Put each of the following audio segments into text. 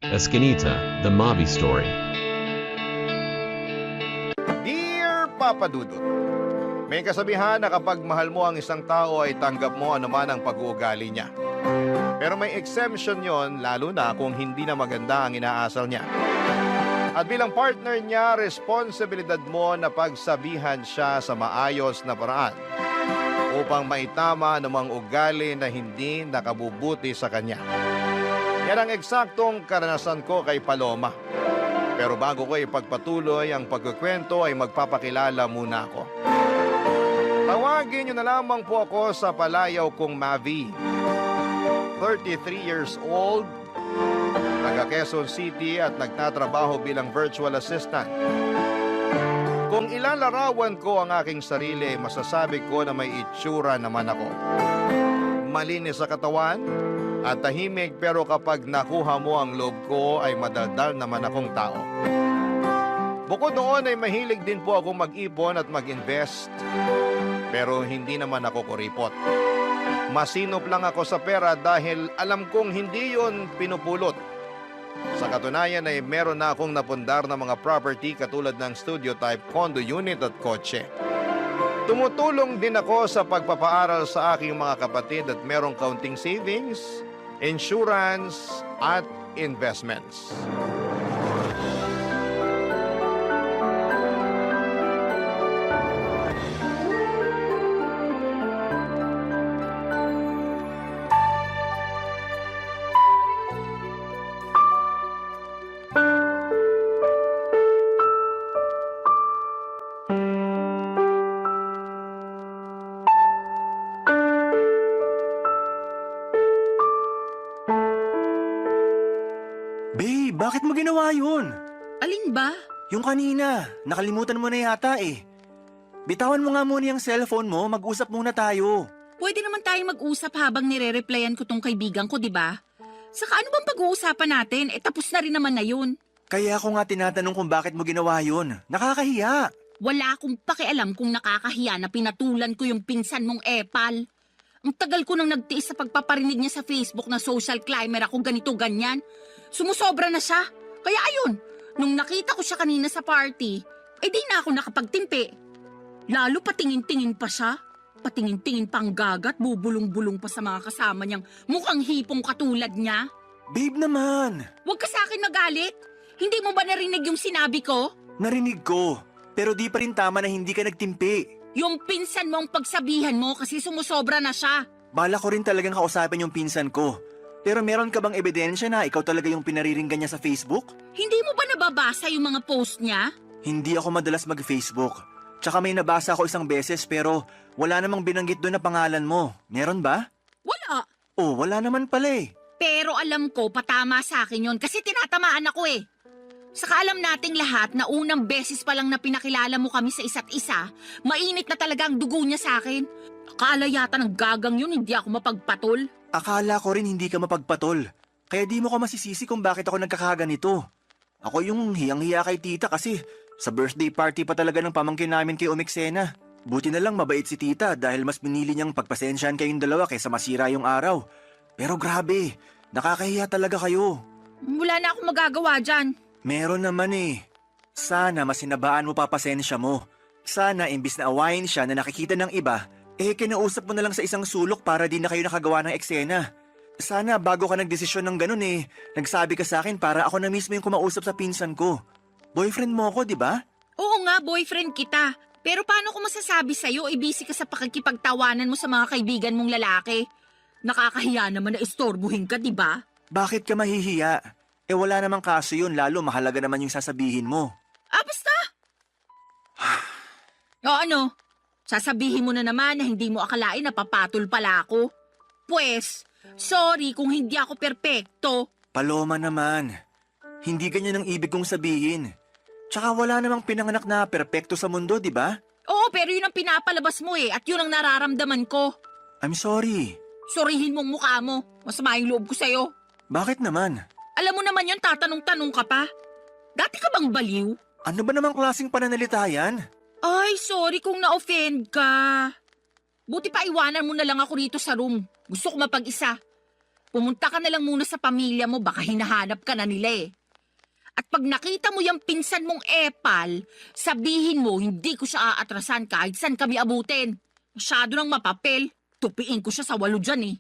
Escanita, The Mavi Story. Dear Papa Dudut, may kasabihan na kapag mahal mo ang isang tao ay tanggap mo anuman ang pag-uugali niya. Pero may exemption yon, lalo na kung hindi na maganda ang inaasal niya. At bilang partner niya, responsibilidad mo na pagsabihan siya sa maayos na paraan upang maitama anumang ugali na hindi nakabubuti sa kanya. Yan ang eksaktong karanasan ko kay Paloma. Pero bago ko ipagpatuloy ang pagkukwento ay magpapakilala muna ako. Tawagin niyo na lamang po ako sa palayaw kong Mavi. 33 years old, taga Quezon City at nagtatrabaho bilang virtual assistant. Kung ilalarawan ko ang aking sarili, masasabi ko na may itsura naman ako. Malinis sa katawan at tahimik, pero kapag nakuha mo ang loob ko ay madaldal naman akong tao. Bukod doon ay mahilig din po ako mag-ipon at mag-invest, pero hindi naman ako kuripot. Masinop lang ako sa pera dahil alam kong hindi yon pinupulot. Sa katunayan ay meron na akong napundar na mga property katulad ng studio type condo unit at kotse. Tumutulong din ako sa pagpapaaral sa aking mga kapatid at merong kaunting savings, insurance at investments. Babe, bakit mo ginawa yun? Alin ba? Yung kanina, nakalimutan mo na yata eh. Bitawan mo nga muna yung cellphone mo, mag-usap muna tayo. Pwede naman tayong mag-usap habang nire-replyan ko tong kaibigan ko, di ba? Saka ano bang pag-uusapan natin? Tapos na rin naman na yun. Kaya ako nga tinatanong kung bakit mo ginawa yun. Nakakahiya. Wala akong pakialam kung nakakahiya na pinatulan ko yung pinsan mong epal. Ang tagal ko nang nagtiis sa pagpaparinig niya sa Facebook na social climber ako ganito-ganyan. Sumusobra na siya. Kaya ayun, nung nakita ko siya kanina sa party, di na ako nakapagtimpi. Lalo patingin-tingin pa siya. Patingin-tingin pang gagat, bubulong-bulong pa sa mga kasama niyang mukhang hipong katulad niya. Babe naman. Huwag ka sa akin magalit. Hindi mo ba narinig yung sinabi ko? Narinig ko, pero di pa rin tama na hindi ka nagtimpi. Yung pinsan mo ang pagsabihan mo kasi sumusobra na siya. Bala ko rin talagang kausapin yung pinsan ko. Pero meron ka bang ebidensya na ikaw talaga yung pinariringgan niya sa Facebook? Hindi mo ba nababasa yung mga post niya? Hindi ako madalas mag-Facebook. Tsaka may nabasa ako isang beses pero wala namang binanggit doon na pangalan mo. Meron ba? Wala. Oh, wala naman pala eh. Pero alam ko, patama sa akin yon kasi tinatamaan ako eh. Saka alam nating lahat na unang beses pa lang na pinakilala mo kami sa isa't isa, mainit na talaga ang dugo niya sa akin. Akala yata ng gagang yun, hindi ako mapagpatol. Akala ko rin hindi ka mapagpatol. Kaya di mo ko masisisi kung bakit ako nagkakaganito. Ako yung hiyang-hiya kay tita kasi sa birthday party pa talaga ng pamangkin namin kay Umixena. Buti na lang mabait si tita dahil mas pinili niyang pagpasensyahan kayong dalawa kaysa masira yung araw. Pero grabe, nakakahiya talaga kayo. Wala na akong magagawa dyan. Meron naman eh. Sana masinabaan mo pa pasensya mo. Sana imbis na awayin siya na nakikita ng iba, kinausap mo na lang sa isang sulok para di na kayo nakagawa ng eksena. Sana bago ka nagdesisyon ng ganun nagsabi ka sa akin para ako na mismo yung kumausap sa pinsan ko. Boyfriend mo ako, di ba? Oo nga, boyfriend kita. Pero paano ko masasabi sa'yo, busy ka sa pakikipagtawanan mo sa mga kaibigan mong lalaki? Nakakahiya naman na istorbuhin ka, di ba? Bakit ka mahihiya? Wala namang kaso yun, lalo mahalaga naman yung sasabihin mo. Basta! O ano? Sasabihin mo na naman na hindi mo akalain na papatol pala ako. Pues, sorry kung hindi ako perpekto. Paloma naman, hindi ganyan ang ibig kong sabihin. Tsaka wala namang pinanganak na perpekto sa mundo, di ba? Oo, pero yun ang pinapalabas mo at yun ang nararamdaman ko. I'm sorry. Sorihin mong mukha mo. Masama yung loob ko sa'yo. Bakit naman? Alam mo naman yun, tatanong-tanong ka pa. Dati ka bang baliw? Ano ba namang klaseng pananalita yan? Ay, sorry kung na-offend ka. Buti pa iwanan mo na lang ako rito sa room. Gusto ko mapag-isa. Pumunta ka na lang muna sa pamilya mo, baka hinahanap ka na nila eh. At pag nakita mo yung pinsan mong epal, sabihin mo hindi ko siya aatrasan kahit saan kami abutin. Masyado ng mapapel. Tupiin ko siya sa 8 dyan eh.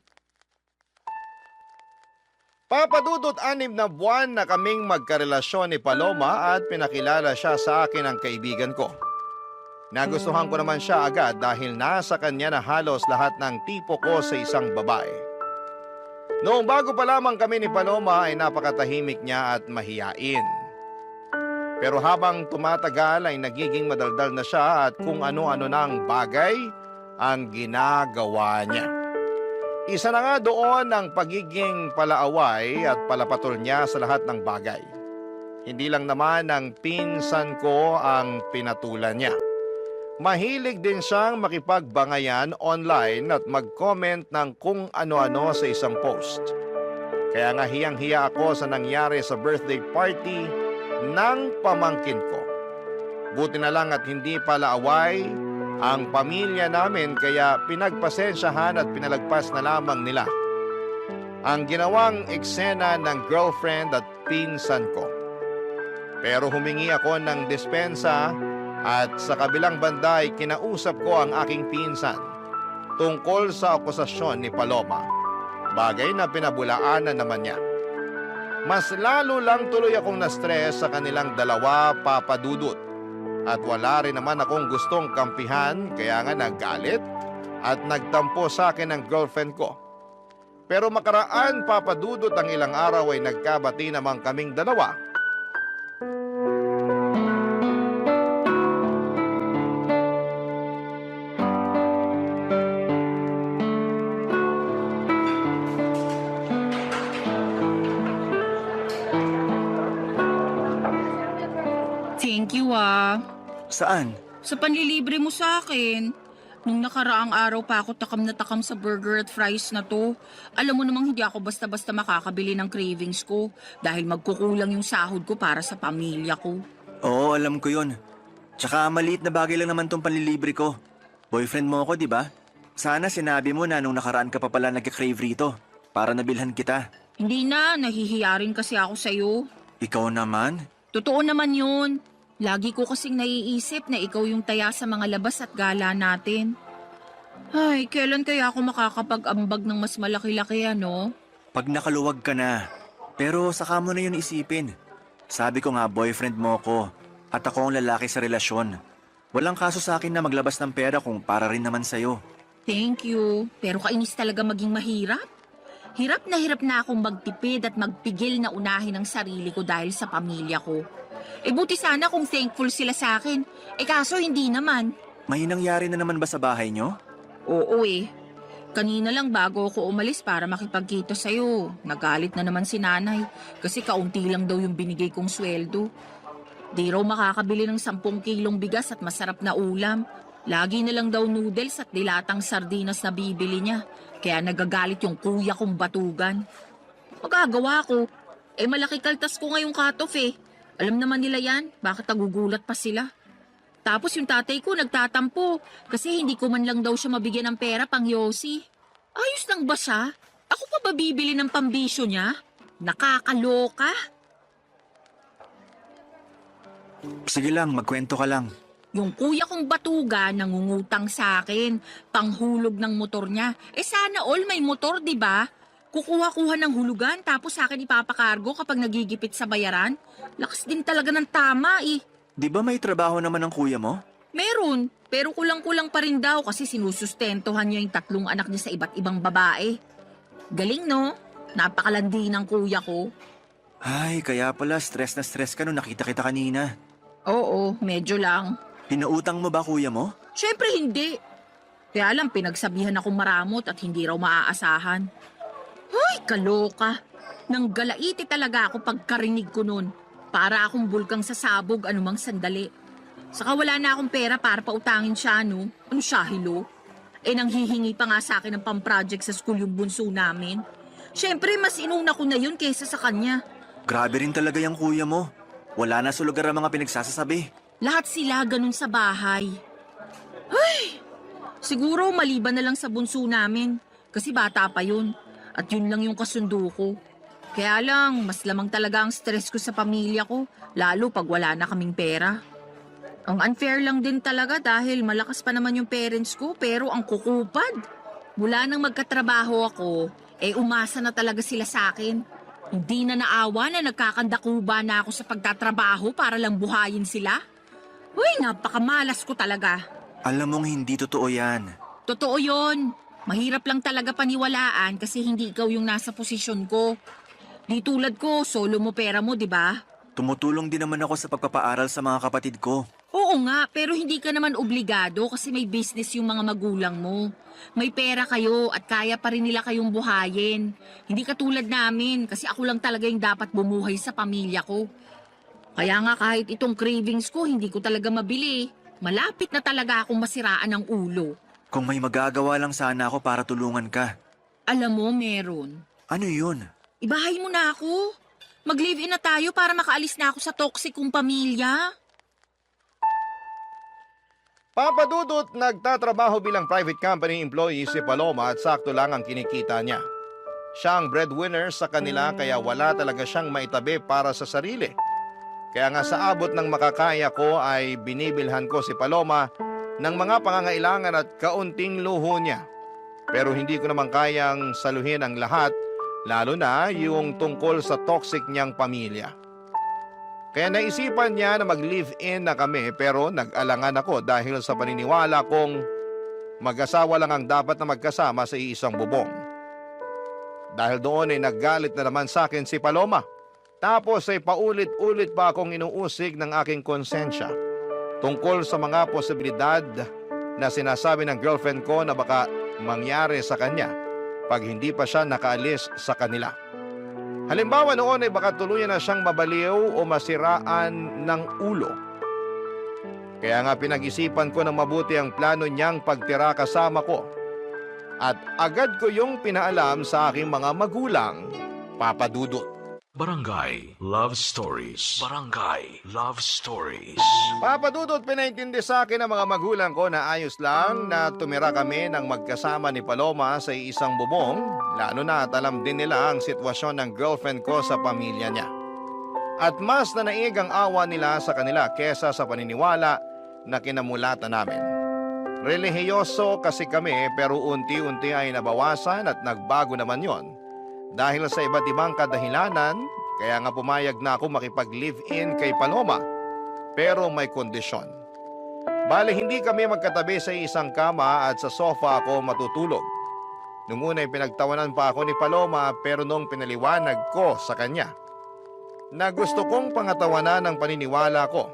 Papadudot 6 na buwan na kaming magkarelasyon ni Paloma at pinakilala siya sa akin ng kaibigan ko. Nagustuhan ko naman siya agad dahil nasa kanya na halos lahat ng tipo ko sa isang babae. Noong bago pa lamang kami ni Paloma ay napakatahimik niya at mahiyain. Pero habang tumatagal ay nagiging madaldal na siya at kung ano-ano na ang bagay ang ginagawa niya. Isa na nga doon ang pagiging palaaway at palapatol niya sa lahat ng bagay. Hindi lang naman ang pinsan ko ang pinatulan niya. Mahilig din siyang makipagbangayan online at mag-comment ng kung ano-ano sa isang post. Kaya nga hiyang-hiya ako sa nangyari sa birthday party ng pamangkin ko. Buti na lang at hindi palaaway ang pamilya namin kaya pinagpasensyahan at pinalagpas na lamang nila ang ginawang eksena ng girlfriend at pinsan ko. Pero humingi ako ng dispensa at sa kabilang banda ay kinausap ko ang aking pinsan tungkol sa akusasyon ni Paloma, bagay na pinabulaanan naman niya. Mas lalo lang tuloy akong na-stress sa kanilang dalawa, Papa Dudut. At wala rin naman akong gustong kampihan kaya nga naggalit at nagtampo sa akin ang girlfriend ko. Pero makaraan, Papa Dudut, ang ilang araw ay nagkabati naman kaming dalawa. Thank you ah. Saan? Sa panlilibre mo sa akin. Nung nakaraang araw pa ako takam na takam sa burger at fries na to. Alam mo namang hindi ako basta-basta makakabili ng cravings ko dahil magkukulang yung sahod ko para sa pamilya ko. Oo, alam ko yun. Tsaka maliit na bagay lang naman tong panlilibre ko. Boyfriend mo ako, di ba? Sana sinabi mo na nung nakaraan ka pa pala nagka-crave rito para nabilhan kita. Hindi na, nahihiya rin kasi ako sa'yo. Ikaw naman? Totoo naman yun. Lagi ko kasing naiisip na ikaw yung taya sa mga labas at gala natin. Ay, kailan kaya ako makakapag-ambag ng mas malaki-laki ano? Pag nakaluwag ka na. Pero saka mo na yun isipin. Sabi ko nga boyfriend mo ko at ako ang lalaki sa relasyon. Walang kaso sa akin na maglabas ng pera kung para rin naman sa'yo. Thank you. Pero kainis talaga maging mahirap. Hirap na akong magtipid at magpigil na unahin ang sarili ko dahil sa pamilya ko. Buti sana kung thankful sila sa akin. Kaso hindi naman. May nangyari na naman ba sa bahay nyo? Oo Kanina lang bago ako umalis para makipagkita sa'yo. Nagalit na naman si nanay kasi kaunti lang daw yung binigay kong sweldo. Di raw makakabili ng 10 kilong bigas at masarap na ulam. Lagi na lang daw noodles at dilatang sardinas na bibili niya. Kaya nagagalit yung kuya kong batugan. Magagawa ko. Malaki kaltas ko ngayong cut-off Alam naman nila yan, bakit nagugulat pa sila? Tapos yung tatay ko nagtatampo kasi hindi ko man lang daw siya mabigyan ng pera pang yosi. Ayos lang ba siya? Ako pa ba bibili ng pambisyo niya? Nakakaloka. Sige lang, magkwento ka lang. Yung kuya kong batuga nangungutang sa akin, panghulog ng motor niya. Sana all may motor, di ba? Kukuha-kuha ng hulugan tapos sa akin ipapakargo kapag nagigipit sa bayaran. Lakas din talaga ng tama Di ba may trabaho naman ang kuya mo? Meron, pero kulang-kulang pa rin daw kasi sinusustentuhan niya yung 3 anak niya sa iba't ibang babae. Galing no? Napakalandi ng kuya ko. Ay, kaya pala stress na stress ka nung nakita kita kanina. Oo, medyo lang. Pinautang mo ba kuya mo? Siyempre hindi. Kaya lang pinagsabihan akong maramot at hindi raw maaasahan. Ay, kaloka. Nang galaiti talaga ako pagkarinig ko nun. Para akong bulkang sasabog anumang sandali. Saka wala na akong pera para pautangin siya, no? Ano siya, hilo? Nanghihingi pa nga sa akin ng pang-project sa school yung bunso namin. Siyempre, mas inuna ko na yun kaysa sa kanya. Grabe rin talaga yung kuya mo. Wala na sa lugar ang mga pinagsasasabi. Lahat sila ganun sa bahay. Ay! Siguro maliban na lang sa bunso namin. Kasi bata pa yun. At yun lang yung kasundo ko. Kaya lang, mas lamang talaga ang stress ko sa pamilya ko, lalo pag wala na kaming pera. Ang unfair lang din talaga dahil malakas pa naman yung parents ko pero ang kukupad. Mula nang magkatrabaho ako, umasa na talaga sila sa akin. Hindi na naawa na nagkakandakuba na ako sa pagtatrabaho para lang buhayin sila. Uy, napakamalas ko talaga. Alam mong hindi totoo yan. Totoo yon. Mahirap lang talaga paniwalaan kasi hindi ikaw yung nasa posisyon ko. Di tulad ko, solo mo pera mo, di ba? Tumutulong din naman ako sa pagpapaaral sa mga kapatid ko. Oo nga, pero hindi ka naman obligado kasi may business yung mga magulang mo. May pera kayo at kaya pa rin nila kayong buhayin. Hindi katulad namin kasi ako lang talaga yung dapat bumuhay sa pamilya ko. Kaya nga kahit itong cravings ko, hindi ko talaga mabili. Malapit na talaga akong masiraan ng ulo. Kung may magagawa lang sana ako para tulungan ka. Alam mo, meron. Ano yun? Ibahay mo na ako. Mag-live-in na tayo para makaalis na ako sa toxic kong pamilya. Papa Dudut, nagtatrabaho bilang private company employee si Paloma at sakto lang ang kinikita niya. Siya ang breadwinner sa kanila kaya wala talaga siyang maitabi para sa sarili. Kaya nga sa abot ng makakaya ko ay binibilhan ko si Paloma ng mga pangangailangan at kaunting luho niya. Pero hindi ko naman kayang saluhin ang lahat, lalo na yung tungkol sa toxic niyang pamilya. Kaya naisipan niya na mag-live-in na kami pero nag-alangan ako dahil sa paniniwala kong mag-asawa lang ang dapat na magkasama sa iisang bubong. Dahil doon ay naggalit na naman sa akin si Paloma. Tapos ay paulit-ulit pa akong inuusig ng aking konsensya tungkol sa mga posibilidad na sinasabi ng girlfriend ko na baka mangyari sa kanya pag hindi pa siya nakaalis sa kanila. Halimbawa noon ay baka tuluyan na siyang mabaliw o masiraan ng ulo. Kaya nga pinag-isipan ko ng mabuti ang plano niyang pagtira kasama ko. At agad ko yung pinaalam sa aking mga magulang, Papa Dudut. Barangay Love Stories. Barangay Love Stories. Papa Dudut, pinaintindi sa akin ng mga magulang ko na ayos lang na tumira kami ng magkasama ni Paloma sa isang bubong, lalo na at alam din nila ang sitwasyon ng girlfriend ko sa pamilya niya. At mas nanaig ang awa nila sa kanila kesa sa paniniwala na kinamulatan namin. Relihiyoso kasi kami pero unti-unti ay nabawasan at nagbago naman yon. Dahil sa iba't ibang kadahilanan, kaya nga pumayag na ako makipag-live-in kay Paloma. Pero may kondisyon. Bale, hindi kami magkatabi sa isang kama at sa sofa ako matutulog. Nung una ay pinagtawanan pa ako ni Paloma pero nung pinaliwanag ko sa kanya na gusto kong pangatawanan ng paniniwala ko,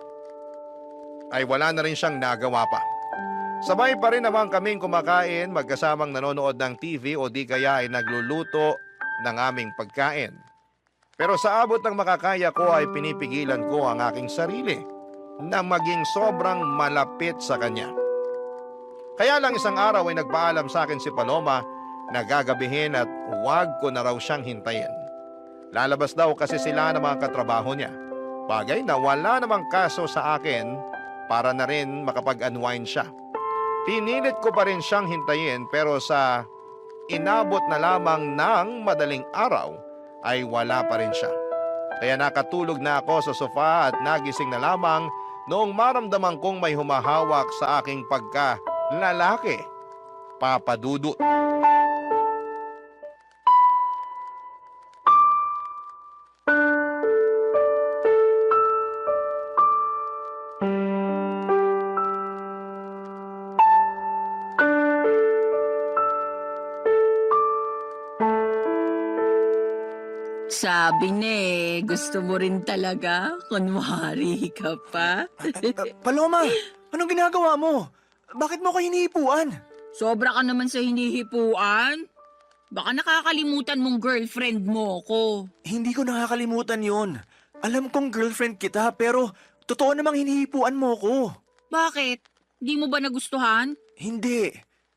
ay wala na rin siyang nagawa pa. Sabay pa rin naman kaming kumakain, magkasamang nanonood ng TV o di kaya ay nagluluto ng aming pagkain. Pero sa abot ng makakaya ko ay pinipigilan ko ang aking sarili na maging sobrang malapit sa kanya. Kaya lang isang araw ay nagpaalam sa akin si Paloma na gagabihin at huwag ko na raw siyang hintayin. Lalabas daw kasi sila ng mga katrabaho niya. Bagay na wala namang kaso sa akin para na rin makapag-unwind siya. Pinilit ko pa rin siyang hintayin pero sa inabot na lamang ng madaling araw ay wala pa rin siya. Kaya nakatulog na ako sa sofa at nagising na lamang noong maramdaman kong may humahawak sa aking pagka-lalaki, Papa Dudut. Sabi na gusto mo rin talaga? Kunwari ka pa? Paloma, anong ginagawa mo? Bakit mo ko hinihipuan? Sobra ka naman sa hinihipuan. Baka nakakalimutan mong girlfriend mo ko. Hindi ko nakakalimutan yon. Alam kong girlfriend kita pero totoo namang hinihipuan mo ko. Bakit? Di mo ba nagustuhan? Hindi.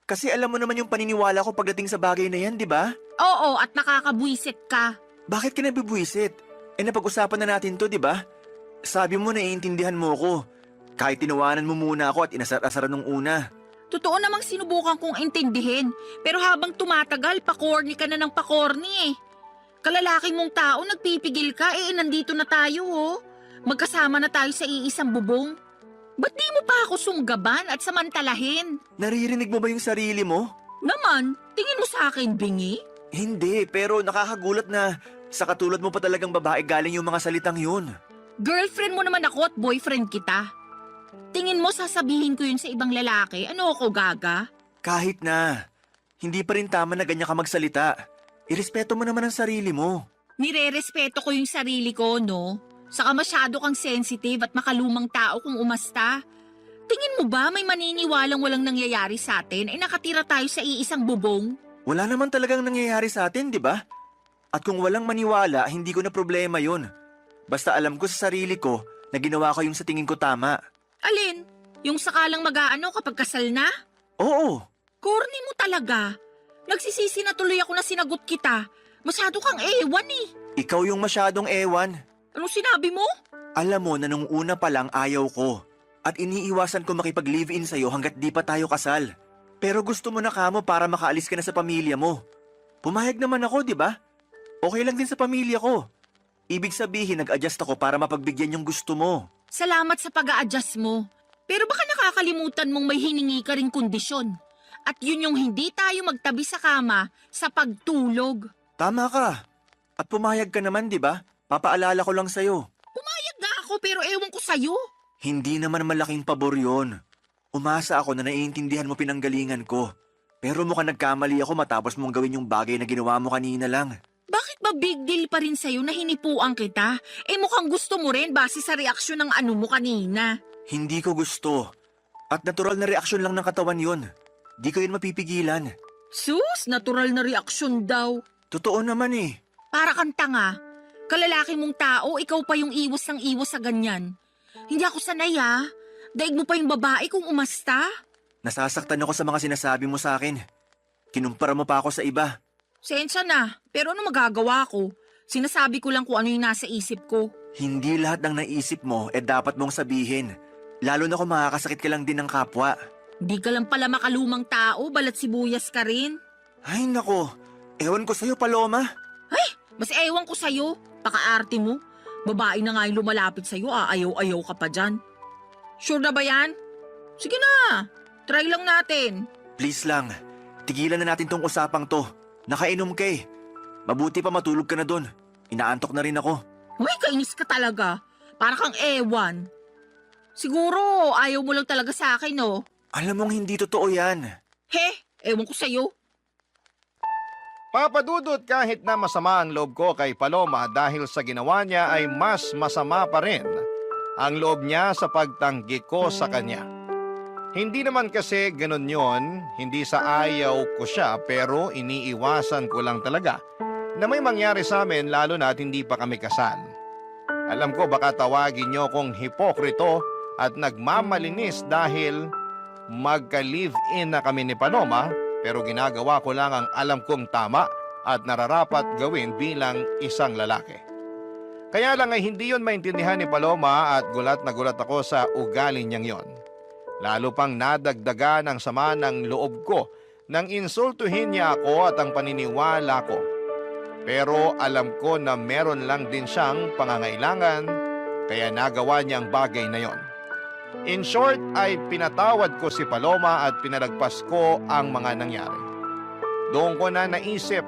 Kasi alam mo naman yung paniniwala ko pagdating sa bagay na yan, di ba? Oo, at nakakabwisit ka. Bakit ka nabibwisit? Napag-usapan na natin to, di ba? Sabi mo naiintindihan mo ko. Kahit tinawanan mo muna ako at inasar-asaran nung una. Totoo namang sinubukan kong intindihin, pero habang tumatagal, pakorni ka na ng pakorni eh. Kalalaking mong tao, nagpipigil ka, nandito na tayo oh. Magkasama na tayo sa iisang bubong. Ba't di mo pa ako sunggaban at samantalahin? Naririnig mo ba yung sarili mo? Naman, tingin mo sa akin, bingi? Hindi, pero nakakagulat na sa katulad mo pa talagang babae galing yung mga salitang yun. Girlfriend mo naman ako at boyfriend kita. Tingin mo sasabihin ko yun sa ibang lalaki? Ano ako, gaga? Kahit na, hindi pa rin tama na ganyan ka magsalita. Irespeto mo naman ang sarili mo. Nire-respeto ko yung sarili ko, no? Saka masyado kang sensitive at makalumang tao kung umasta. Tingin mo ba may maniniwalang walang nangyayari sa atin nakatira tayo sa iisang bubong? Wala naman talagang nangyayari sa atin, di ba? At kung walang maniwala, hindi ko na problema yun. Basta alam ko sa sarili ko na ginawa ko yung sa tingin ko tama. Alin? Yung sakalang mag-aano kapag kasal na? Oo, Corny mo talaga. Nagsisisi na tuloy ako na sinagot kita. Masyado kang ewan eh. ikaw yung masyadong ewan. Anong sinabi mo? Alam mo na nung una pa lang ayaw ko. At iniiwasan ko makipag-live-in sa'yo hanggat di pa tayo kasal. Pero gusto mo na kamo para makaalis ka na sa pamilya mo. Pumayag naman ako, di ba? Okay lang din sa pamilya ko. Ibig sabihin, nag-adjust ako para mapagbigyan yung gusto mo. Salamat sa pag-a-adjust mo. Pero baka nakakalimutan mong may hiningi ka ring kondisyon. At yun yung hindi tayo magtabi sa kama sa pagtulog. Tama ka. At pumayag ka naman, di ba? Papaalala ko lang sa'yo. Pumayag nga ako pero ewan ko sa'yo. Hindi naman malaking pabor yun. Umasa ako na naiintindihan mo pinanggalingan ko. Pero mukhang nagkamali ako matapos mong gawin yung bagay na ginawa mo kanina lang. Bakit ba big deal pa rin sa'yo na hinipuan kita? Mukhang gusto mo rin base sa reaksyon ng ano mo kanina. Hindi ko gusto. At natural na reaksyon lang ng katawan yun. Di ko yun mapipigilan. Sus, natural na reaksyon daw. Totoo naman eh. Para kang tanga. Kalalaki mong tao, ikaw pa yung iwas ng iwas sa ganyan. Hindi ako sanay Daig mo pa yung babae kung umasta. Nasasaktan ako sa mga sinasabi mo sa akin. Kinumpara mo pa ako sa iba. Sensya na, pero ano magagawa ko? Sinasabi ko lang kung ano yung nasa isip ko. Hindi lahat ng naisip mo dapat mong sabihin. Lalo na kung makakasakit ka lang din ng kapwa. Hindi ka lang pala makalumang tao, balat sibuyas ka rin. Ay nako, ewan ko sa'yo Paloma. Mas ewan ko sa'yo, pakaarte mo. Babae na nga yung lumalapit sa'yo, ayaw-ayaw ka pa dyan. Sure na ba yan? Sige na, try lang natin. Please lang, tigilan na natin tong usapang to. Nakainom ka eh. Mabuti pa matulog ka na dun. Inaantok na rin ako. Uy, kainis ka talaga. Para kang ewan. Siguro, ayaw mo lang talaga sa akin, no? Alam mong hindi totoo yan. Ewan ko sa'yo. Papadudot kahit na masama ang loob ko kay Paloma dahil sa ginawa niya ay mas masama pa rin ang loob niya sa pagtanggi ko sa kanya. Hindi naman kasi ganun yon, hindi sa ayaw ko siya pero iniiwasan ko lang talaga na may mangyari sa amin lalo na at hindi pa kami kasal. Alam ko baka tawagin niyo kong hipokrito at nagmamalinis dahil magka-live-in na kami ni Paloma pero ginagawa ko lang ang alam kong tama at nararapat gawin bilang isang lalaki. Kaya lang ay hindi yon maintindihan ni Paloma at gulat na gulat ako sa ugali niyang yon. Lalo pang nadagdagan ang sama ng loob ko nang insultuhin niya ako at ang paniniwala ko. Pero alam ko na meron lang din siyang pangangailangan kaya nagawa niya ang bagay na yon. In short ay pinatawad ko si Paloma at pinalagpas ko ang mga nangyari. Doon ko na naisip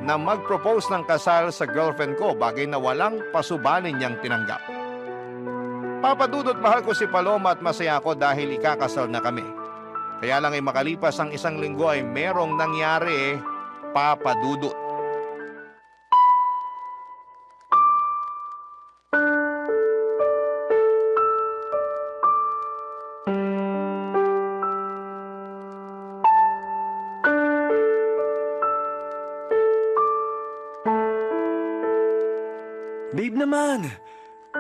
na mag-propose ng kasal sa girlfriend ko, bagay na walang pasubanin niyang tinanggap. Papadudot mahal ko si Paloma at masaya ako dahil ikakasal na kami. Kaya lang ay makalipas ang isang linggo ay merong nangyari, papadudot. Babe naman,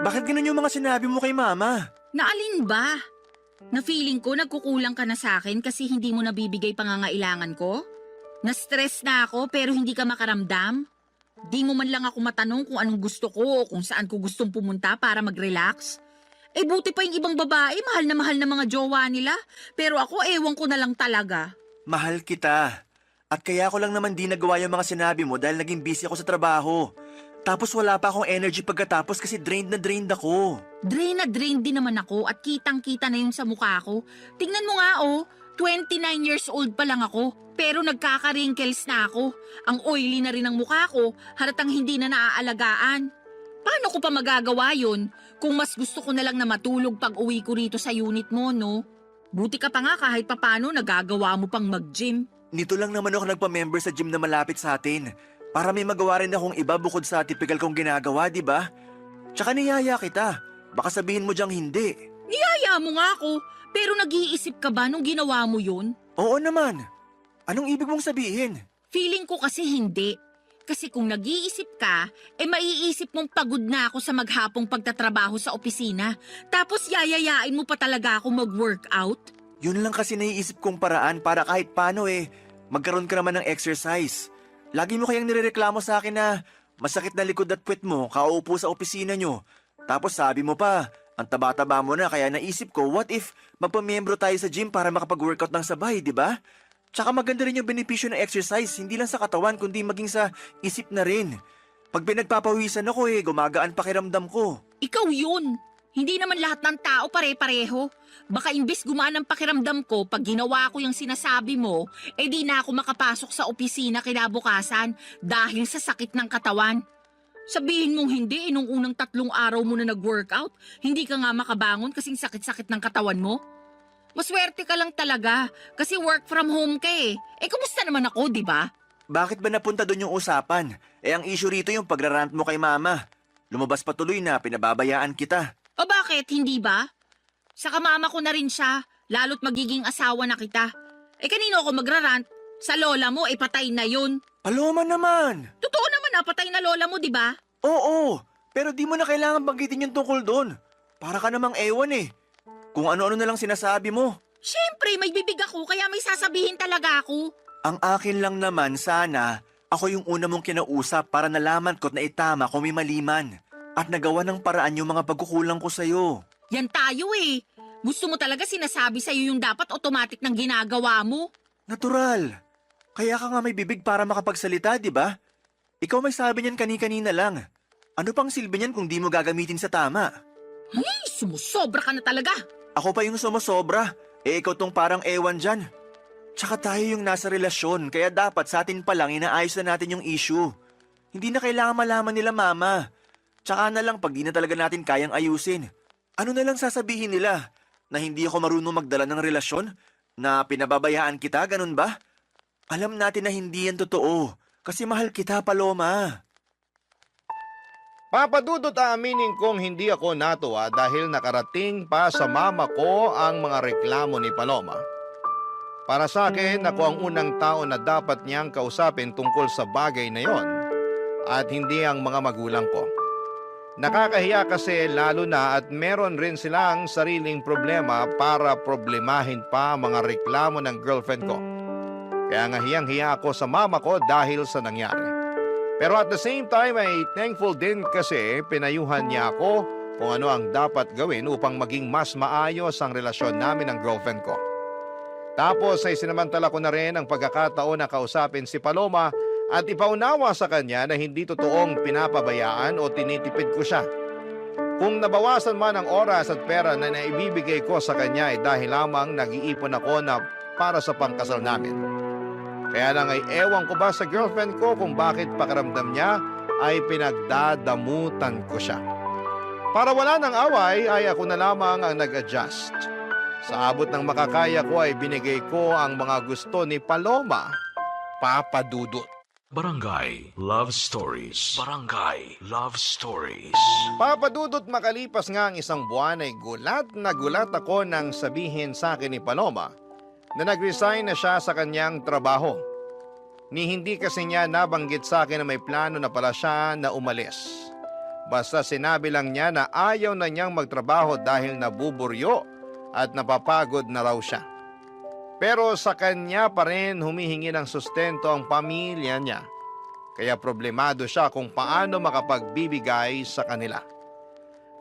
bakit ganun yung mga sinabi mo kay mama? Naalin ba? Na feeling ko nagkukulang ka na sa akin kasi hindi mo nabibigay pangangailangan ko? Na-stress na ako pero hindi ka makaramdam? Di mo man lang ako matanong kung anong gusto ko o kung saan ko gustong pumunta para mag-relax? Eh buti pa yung ibang babae, mahal na mga jowa nila. Pero ako, ewan ko na lang talaga. Mahal kita. At kaya ko lang naman di nagawa yung mga sinabi mo dahil naging busy ako sa trabaho. Tapos wala pa akong energy pagkatapos kasi drained na drained ako. Drain na drain din naman ako at kitang-kita na yung sa mukha ko. Tingnan mo nga 29 years old pa lang ako. Pero nagkaka-wrinkles na ako. Ang oily na rin ang mukha ko, halatang hindi na naaalagaan. Paano ko pa magagawa yun? Kung mas gusto ko na lang na matulog pag uwi ko rito sa unit mo, no? Buti ka pa nga kahit papano nagagawa mo pang mag-gym. Nito lang naman ako nagpa-member sa gym na malapit sa atin. Para may magawa rin akong iba bukod sa typical kong ginagawa, di ba? Tsaka niyaya kita. Baka sabihin mo diyang hindi. Niyaya mo nga ako, pero nag-iisip ka ba nung ginawa mo yun? Oo naman. Anong ibig mong sabihin? Feeling ko kasi hindi. Kasi kung nag-iisip ka, maiisip mong pagod na ako sa maghapong pagtatrabaho sa opisina. Tapos yayayain mo pa talaga ako mag-workout? Yun lang kasi naiisip kong paraan para kahit paano magkaroon ka naman ng exercise. Lagi mo kayang nirereklamo sa akin na masakit na likod at puwet mo kauupo sa opisina nyo. Tapos sabi mo pa, ang taba-taba mo na kaya naisip ko, what if magpamiyembro tayo sa gym para makapag-workout ng sabay, di ba? Tsaka maganda rin yung benepisyo ng exercise, hindi lang sa katawan kundi maging sa isip na rin. Pag pinagpapawisan ako gumagaan pakiramdam ko. Ikaw yun. Hindi naman lahat ng tao pare-pareho. Baka imbes gumaan ang pakiramdam ko pag ginawa ko yung sinasabi mo, di na ako makapasok sa opisina kinabukasan dahil sa sakit ng katawan. Sabihin mong hindi, nung unang 3 araw mo na nag-workout, hindi ka nga makabangon kasing sakit-sakit ng katawan mo? Maswerte ka lang talaga kasi work from home ka kumusta naman ako, di ba? Bakit ba napunta doon yung usapan? Ang issue rito yung pagrarant mo kay mama. Lumabas pa tuloy na pinababayaan kita. O bakit, hindi ba? Saka mama ko na rin siya, lalo't magiging asawa na kita. Kanino ako magrarant? Sa lola mo, patay na yun. Paloma naman! Totoo naman patay na lola mo, di ba? Oo, pero di mo na kailangan banggitin yung tungkol doon. Para ka namang ewan Kung ano-ano na lang sinasabi mo. Siyempre, may bibig ako kaya may sasabihin talaga ako. Ang akin lang naman sana, ako yung una mong kinausap para nalaman ko't naitama kung may mali man. At nagawa ng paraan yung mga pagkukulang ko sa'yo. Yan tayo Gusto mo talaga sinasabi sa'yo yung dapat automatic ng ginagawa mo? Natural. Kaya ka nga may bibig para makapagsalita, di ba? Ikaw may sabi niyan kani-kanina lang. Ano pang silbi niyan kung di mo gagamitin sa tama? Ay, sumusobra ka na talaga. Ako pa yung sumusobra. Ikaw tong parang ewan dyan. Tsaka tayo yung nasa relasyon, kaya dapat sa atin pa lang inaayos na natin yung issue. Hindi na kailangan malaman nila mama. Tsaka na lang pag di na talaga natin kayang ayusin. Ano na lang sasabihin nila? Na hindi ako marunong magdala ng relasyon? Na pinababayaan kita, ganun ba? Alam natin na hindi yan totoo. Kasi mahal kita, Paloma. Papadudot aminin kong hindi ako natuwa dahil nakarating pa sa mama ko ang mga reklamo ni Paloma. Para sa akin, ako ang unang tao na dapat niyang kausapin tungkol sa bagay na yon at hindi ang mga magulang ko. Nakakahiya kasi lalo na at meron rin silang sariling problema para problemahin pa ang mga reklamo ng girlfriend ko. Kaya nga hiyang-hiya ako sa mama ko dahil sa nangyari. Pero at the same time ay thankful din kasi pinayuhan niya ako kung ano ang dapat gawin upang maging mas maayos ang relasyon namin ng girlfriend ko. Tapos ay sinamantala ko na rin ang pagkakataon na kausapin si Paloma at ipaunawa sa kanya na hindi totoong pinapabayaan o tinitipid ko siya. Kung nabawasan man ang oras at pera na naibibigay ko sa kanya ay dahil lamang nag-iipon ako na para sa pangkasal namin. Kaya lang ay ewan ko ba sa girlfriend ko kung bakit pakiramdam niya ay pinagdadamutan ko siya. Para wala ng away ay ako na lamang ang nag-adjust. Sa abot ng makakaya ko ay binigay ko ang mga gusto ni Paloma, Papadudot. Barangay Love Stories. Barangay Love Stories. Papadudot, makalipas nga ang isang buwan ay gulat na gulat ako nang sabihin sa akin ni Paloma na nag-resign na siya sa kanyang trabaho. Ni hindi kasi niya nabanggit sa akin na may plano na pala siya na umalis. Basta sinabi lang niya na ayaw na niyang magtrabaho dahil nabuburyo at napapagod na raw siya. Pero sa kanya pa rin humihingi ng sustento ang pamilya niya. Kaya problemado siya kung paano makapagbibigay sa kanila.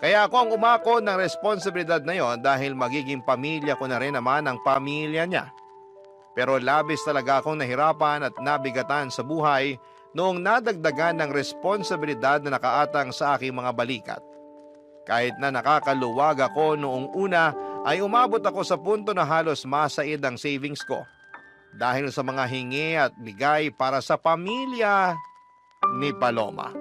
Kaya ako ang umako ng responsibilidad na yon dahil magiging pamilya ko na rin naman ang pamilya niya. Pero labis talaga akong nahirapan at nabigatan sa buhay noong nadagdagan ng responsibilidad na nakaatang sa aking mga balikat. Kahit na nakakaluwag ako noong una ay umabot ako sa punto na halos masaid ang savings ko. Dahil sa mga hingi at bigay para sa pamilya ni Paloma.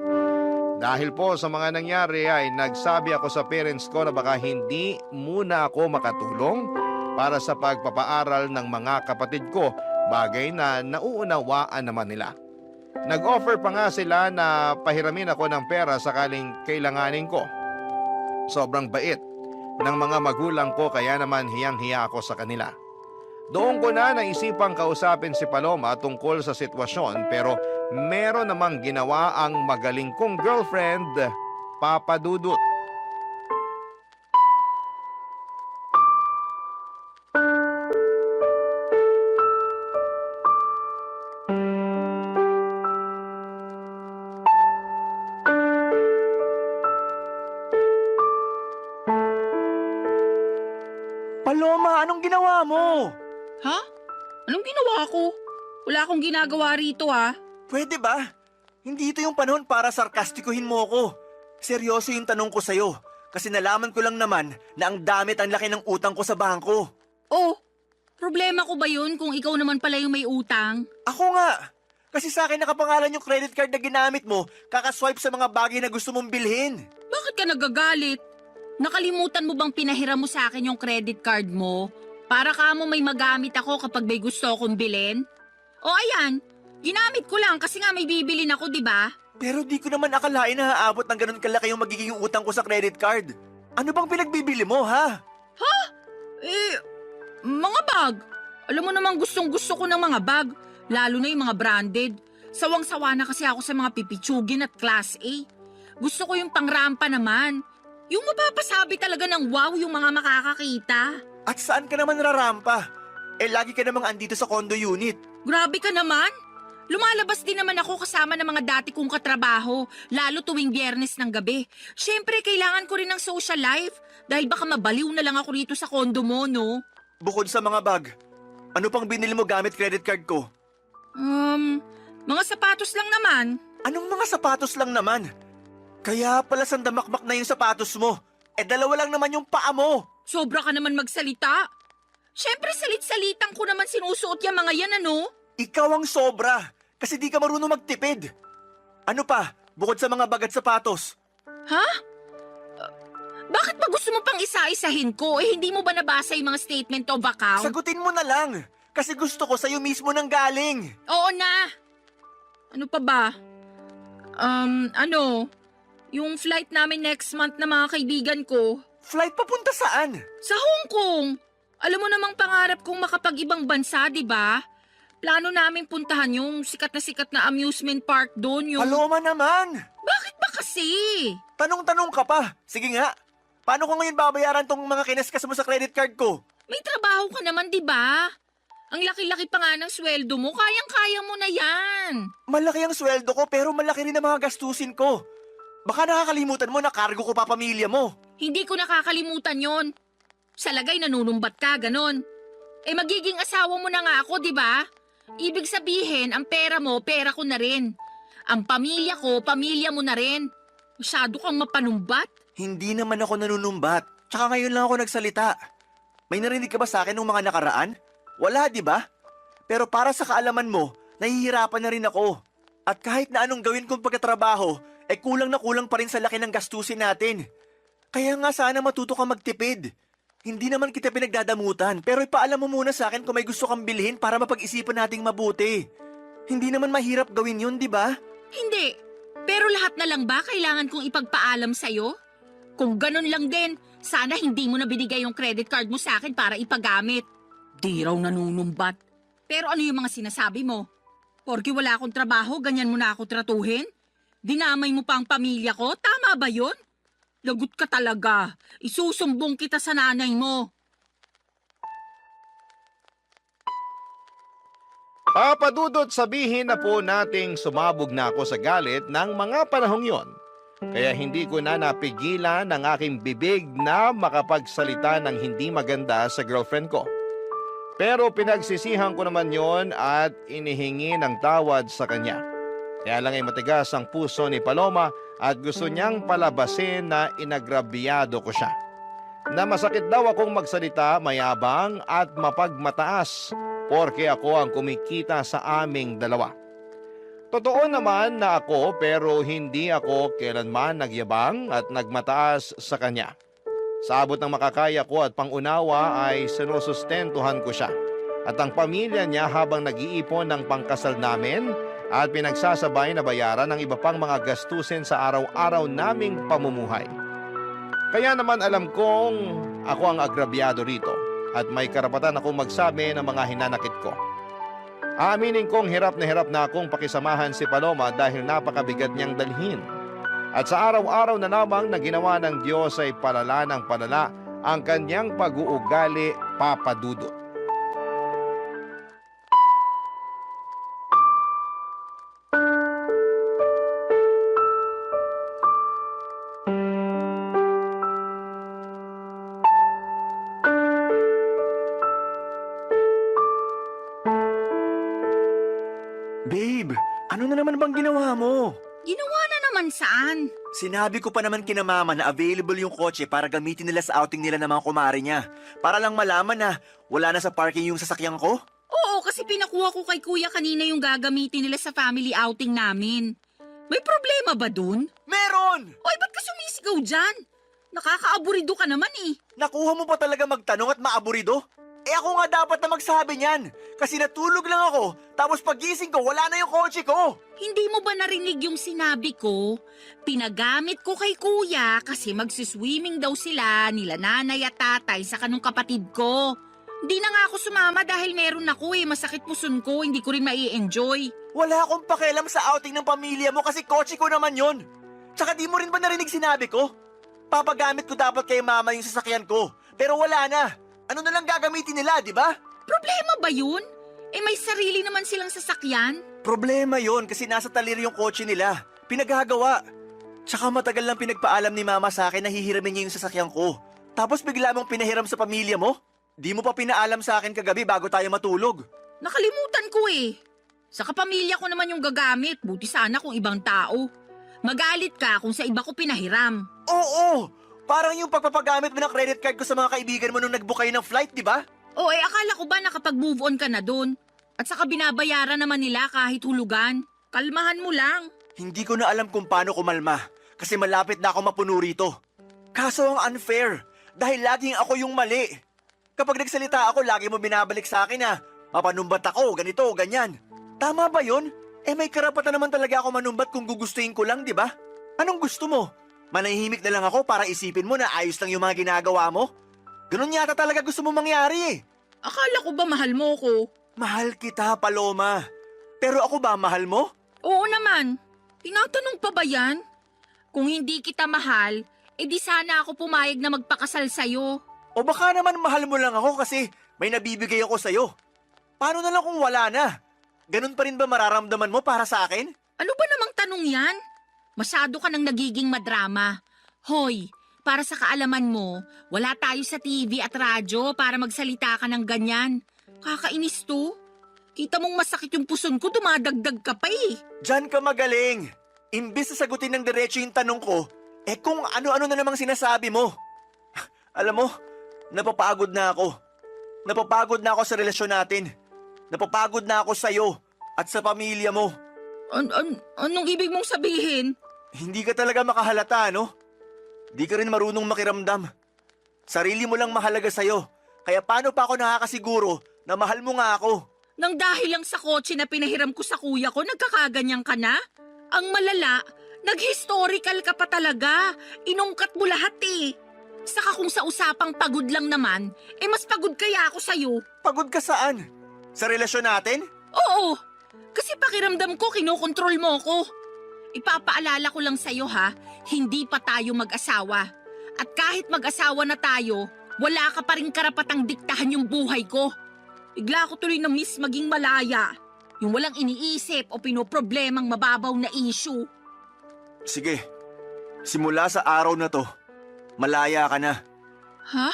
Dahil po sa mga nangyari ay nagsabi ako sa parents ko na baka hindi muna ako makatulong para sa pagpapaaral ng mga kapatid ko, bagay na nauunawaan naman nila. Nag-offer pa nga sila na pahiramin ako ng pera sakaling kailanganin ko. Sobrang bait ng mga magulang ko kaya naman hiyang-hiya ako sa kanila. Doon ko na naisipang kausapin si Paloma tungkol sa sitwasyon pero meron namang ginawa ang magaling kong girlfriend, Papa Dudut. Paloma, anong ginawa mo? Ha? Anong ginawa ko? Wala akong ginagawa rito Pwede ba? Hindi ito yung panahon para sarkastikuhin mo ako. Seryoso yung tanong ko sa'yo. Kasi nalaman ko lang naman na ang laki ng utang ko sa bangko. Oh, problema ko ba yun kung ikaw naman pala yung may utang? Ako nga. Kasi sa akin nakapangalan yung credit card na ginamit mo, kakaswipe sa mga bagay na gusto mong bilhin. Bakit ka nagagalit? Nakalimutan mo bang pinahiram mo sa akin yung credit card mo? Para ka mo may magamit ako kapag may gusto akong bilhin? O ayan, ginamit ko lang kasi nga may bibilin ako, di ba? Pero di ko naman akalain na haabot ng ganun kalaki yung magiging utang ko sa credit card. Ano bang pinagbibili mo, ha? Mga bag. Alam mo namang gustong-gusto ko ng mga bag, lalo na yung mga branded. Sawang-sawa na kasi ako sa mga pipitsugin at class A. Gusto ko yung pangrampa naman. Yung mapapasabi talaga ng wow yung mga makakakita. At saan ka naman rarampa? Lagi ka namang andito sa condo unit. Grabe ka naman. Lumalabas din naman ako kasama ng mga dati kong katrabaho, lalo tuwing Biyernes ng gabi. Siyempre, kailangan ko rin ng social life dahil baka mabaliw na lang ako rito sa condo mo, no? Bukod sa mga bag, ano pang binili mo gamit credit card ko? Mga sapatos lang naman. Anong mga sapatos lang naman? Kaya pala sandamakmak na yung sapatos mo. Dalawa lang naman yung paa mo. Sobra ka naman magsalita. Siyempre, salit-salitan ko naman sinusuot yung mga yan, ano? Ikaw ang sobra, kasi di ka marunong magtipid. Ano pa, bukod sa mga bag at sapatos? Ha? Bakit ba gusto mo pang isa-isahin ko? Hindi mo ba nabasa yung mga statement of account? Sagutin mo na lang, kasi gusto ko sa'yo mismo nang galing. Oo na. Ano pa ba? Yung flight namin next month na mga kaibigan ko. Flight papunta saan? Sa Hong Kong. Alam mo namang pangarap kong makapag-ibang bansa, di ba? Plano namin puntahan yung sikat na amusement park doon. Paloma naman! Bakit ba kasi? Tanong-tanong ka pa. Sige nga, paano ko ngayon babayaran tong mga kinaskas mo sa credit card ko? May trabaho ka naman, di ba? Ang laki-laki pa nga ng sweldo mo, kayang-kaya mo na yan. Malaki ang sweldo ko pero malaki rin ang mga gastusin ko. Baka nakakalimutan mo na cargo ko pa pamilya mo. Hindi ko nakakalimutan yon. Sa lagay nanunumbat ka, ganon. Magiging asawa mo na nga ako, di ba? Ibig sabihin, ang pera mo, pera ko na rin. Ang pamilya ko, pamilya mo na rin. Masyado kang mapanumbat. Hindi naman ako nanunumbat. Tsaka ngayon lang ako nagsalita. May narinig ka ba sa akin nung mga nakaraan? Wala, di ba? Pero para sa kaalaman mo, nahihirapan na rin ako. At kahit na anong gawin kong pagkatrabaho, kulang na kulang pa rin sa laki ng gastusin natin. Kaya nga sana matuto ka magtipid. Hindi naman kita pinagdadamutan, pero ipaalam mo muna sa akin kung may gusto kang bilhin para mapag-isipan nating mabuti. Hindi naman mahirap gawin yun, di ba? Hindi. Pero lahat na lang ba kailangan kong ipagpaalam sa'yo? Kung ganun lang din, sana hindi mo na binigay yung credit card mo sa akin para ipagamit. Di raw nanunumbat. Pero ano yung mga sinasabi mo? Porke wala akong trabaho, ganyan mo na ako tratuhin? Dinamay mo pa ang pamilya ko? Tama ba yun? Lagot ka talaga. Isusumbong kita sa nanay mo. Papadudot, sabihin na po nating sumabog na ako sa galit ng mga panahong yon. Kaya hindi ko na napigilan ang aking bibig na makapagsalita ng hindi maganda sa girlfriend ko. Pero pinagsisihan ko naman yon at inihingi ng tawad sa kanya. Kaya lang ay matigas ang puso ni Paloma at gusto niyang palabasin na inagrabyado ko siya. Na masakit daw akong magsalita, mayabang at mapagmataas porke ako ang kumikita sa aming dalawa. Totoo naman na ako pero hindi ako kailanman nagyabang at nagmataas sa kanya. Sa abot ng makakaya ko at pangunawa ay sinusustentuhan ko siya at ang pamilya niya habang nag-iipon ng pangkasal namin at pinagsasabay na bayaran ng iba pang mga gastusin sa araw-araw naming pamumuhay. Kaya naman alam kong ako ang agrabyado rito at may karapatan akong magsabi ng mga hinanakit ko. Aaminin kong hirap na akong pakisamahan si Paloma dahil napakabigat niyang dalhin. At sa araw-araw na lamang na ginawa ng Diyos ay palala ng palala ang kanyang pag-uugali, Papa Dudut. Babe, ano na naman bang ginawa mo? Ginawa na naman saan? Sinabi ko pa naman kina mama na available yung kotse para gamitin nila sa outing nila ng mga kumare niya. Para lang malaman na wala na sa parking yung sasakyan ko. Oo, kasi pinakuha ko kay kuya kanina yung gagamitin nila sa family outing namin. May problema ba dun? Meron! Oy, ba't ka sumisigaw dyan? Nakakaaburido ka naman eh. Nakuha mo pa talaga magtanong at maaburido? Eh ako nga dapat na magsabi niyan. Kasi natulog lang ako, tapos pagising ko wala na yung kotse ko. Hindi mo ba narinig yung sinabi ko? Pinagamit ko kay kuya kasi magsiswimming daw sila nila nanay at tatay sa kanong kapatid ko. Hindi na nga ako sumama dahil meron ako masakit puson ko, hindi ko rin mai-enjoy. Wala akong pakialam sa outing ng pamilya mo kasi kotse ko naman yon. Tsaka di mo rin ba narinig sinabi ko? Papagamit ko dapat kay mama yung sasakyan ko, pero wala na. Ano na lang gagamitin nila, di ba? Problema ba yun? May sarili naman silang sasakyan. Problema yon kasi nasa talir yung kotse nila. Pinaghagawa. Tsaka matagal lang pinagpaalam ni mama sa akin na hihiramin niya yung sasakyan ko. Tapos bigla mong pinahiram sa pamilya mo? Di mo pa pinaalam sa akin kagabi bago tayo matulog. Nakalimutan ko Sa kapamilya ko naman yung gagamit, buti sana kung ibang tao. Magalit ka kung sa iba ko pinahiram. Oo! Parang yung pagpapagamit mo ng credit card ko sa mga kaibigan mo nung nag-book kayo ng flight, di ba? Akala ko ba nakapag-move on ka na dun? At saka binabayaran naman nila kahit hulugan. Kalmahan mo lang. Hindi ko na alam kung paano kumalma kasi malapit na ako mapuno rito. Kaso ang unfair dahil laging ako yung mali. Kapag nagsalita ako, lagi mo binabalik sa akin na mapanumbat ako, ganito, ganyan. Tama ba yun? May karapatan naman talaga ako manumbat kung gugustuhin ko lang, di ba? Anong gusto mo? Manahimik na lang ako para isipin mo na ayos lang yung mga ginagawa mo? Ganun yata talaga gusto mo mangyari Akala ko ba mahal mo ko? Mahal kita, Paloma. Pero ako ba mahal mo? Oo naman. Tinatanong pa ba yan? Kung hindi kita mahal, di sana ako pumayag na magpakasal sa'yo. O baka naman mahal mo lang ako kasi may nabibigay ako sa'yo. Paano na lang kung wala na? Ganun pa rin ba mararamdaman mo para sa akin? Ano ba namang tanong yan? Masyado ka nang nagiging madrama. Hoy, para sa kaalaman mo, wala tayo sa TV at radyo para magsalita ka ng ganyan. Kakainis to. Kita mong masakit yung puson ko, dumadagdag ka pa Diyan ka magaling. Imbis na sagutin ng diretso yung tanong ko, kung ano-ano na namang sinasabi mo. Alam mo, napapagod na ako. Napapagod na ako sa relasyon natin. Napapagod na ako sa'yo at sa pamilya mo. Anong ibig mong sabihin? Hindi ka talaga makahalata, no? Di ka rin marunong makiramdam. Sarili mo lang mahalaga sa'yo. Kaya paano pa ako nakakasiguro na mahal mo nga ako? Nang dahil lang sa kotse na pinahiram ko sa kuya ko, nagkakaganyan ka na? Ang malala, nag-historical ka pa talaga. Inungkat mo lahat Saka kung sa usapang pagod lang naman, mas pagod kaya ako sa'yo. Pagod ka saan? Sa relasyon natin? Oo, kasi pakiramdam ko kinokontrol mo ko. Ipapaalala ko lang sa'yo hindi pa tayo mag-asawa. At kahit mag-asawa na tayo, wala ka pa rin karapatang diktahan yung buhay ko. Bigla ko tuloy na miss maging malaya. Yung walang iniisip o pinoproblemang mababaw na issue. Sige, Simula sa araw na to, malaya ka na. Ha?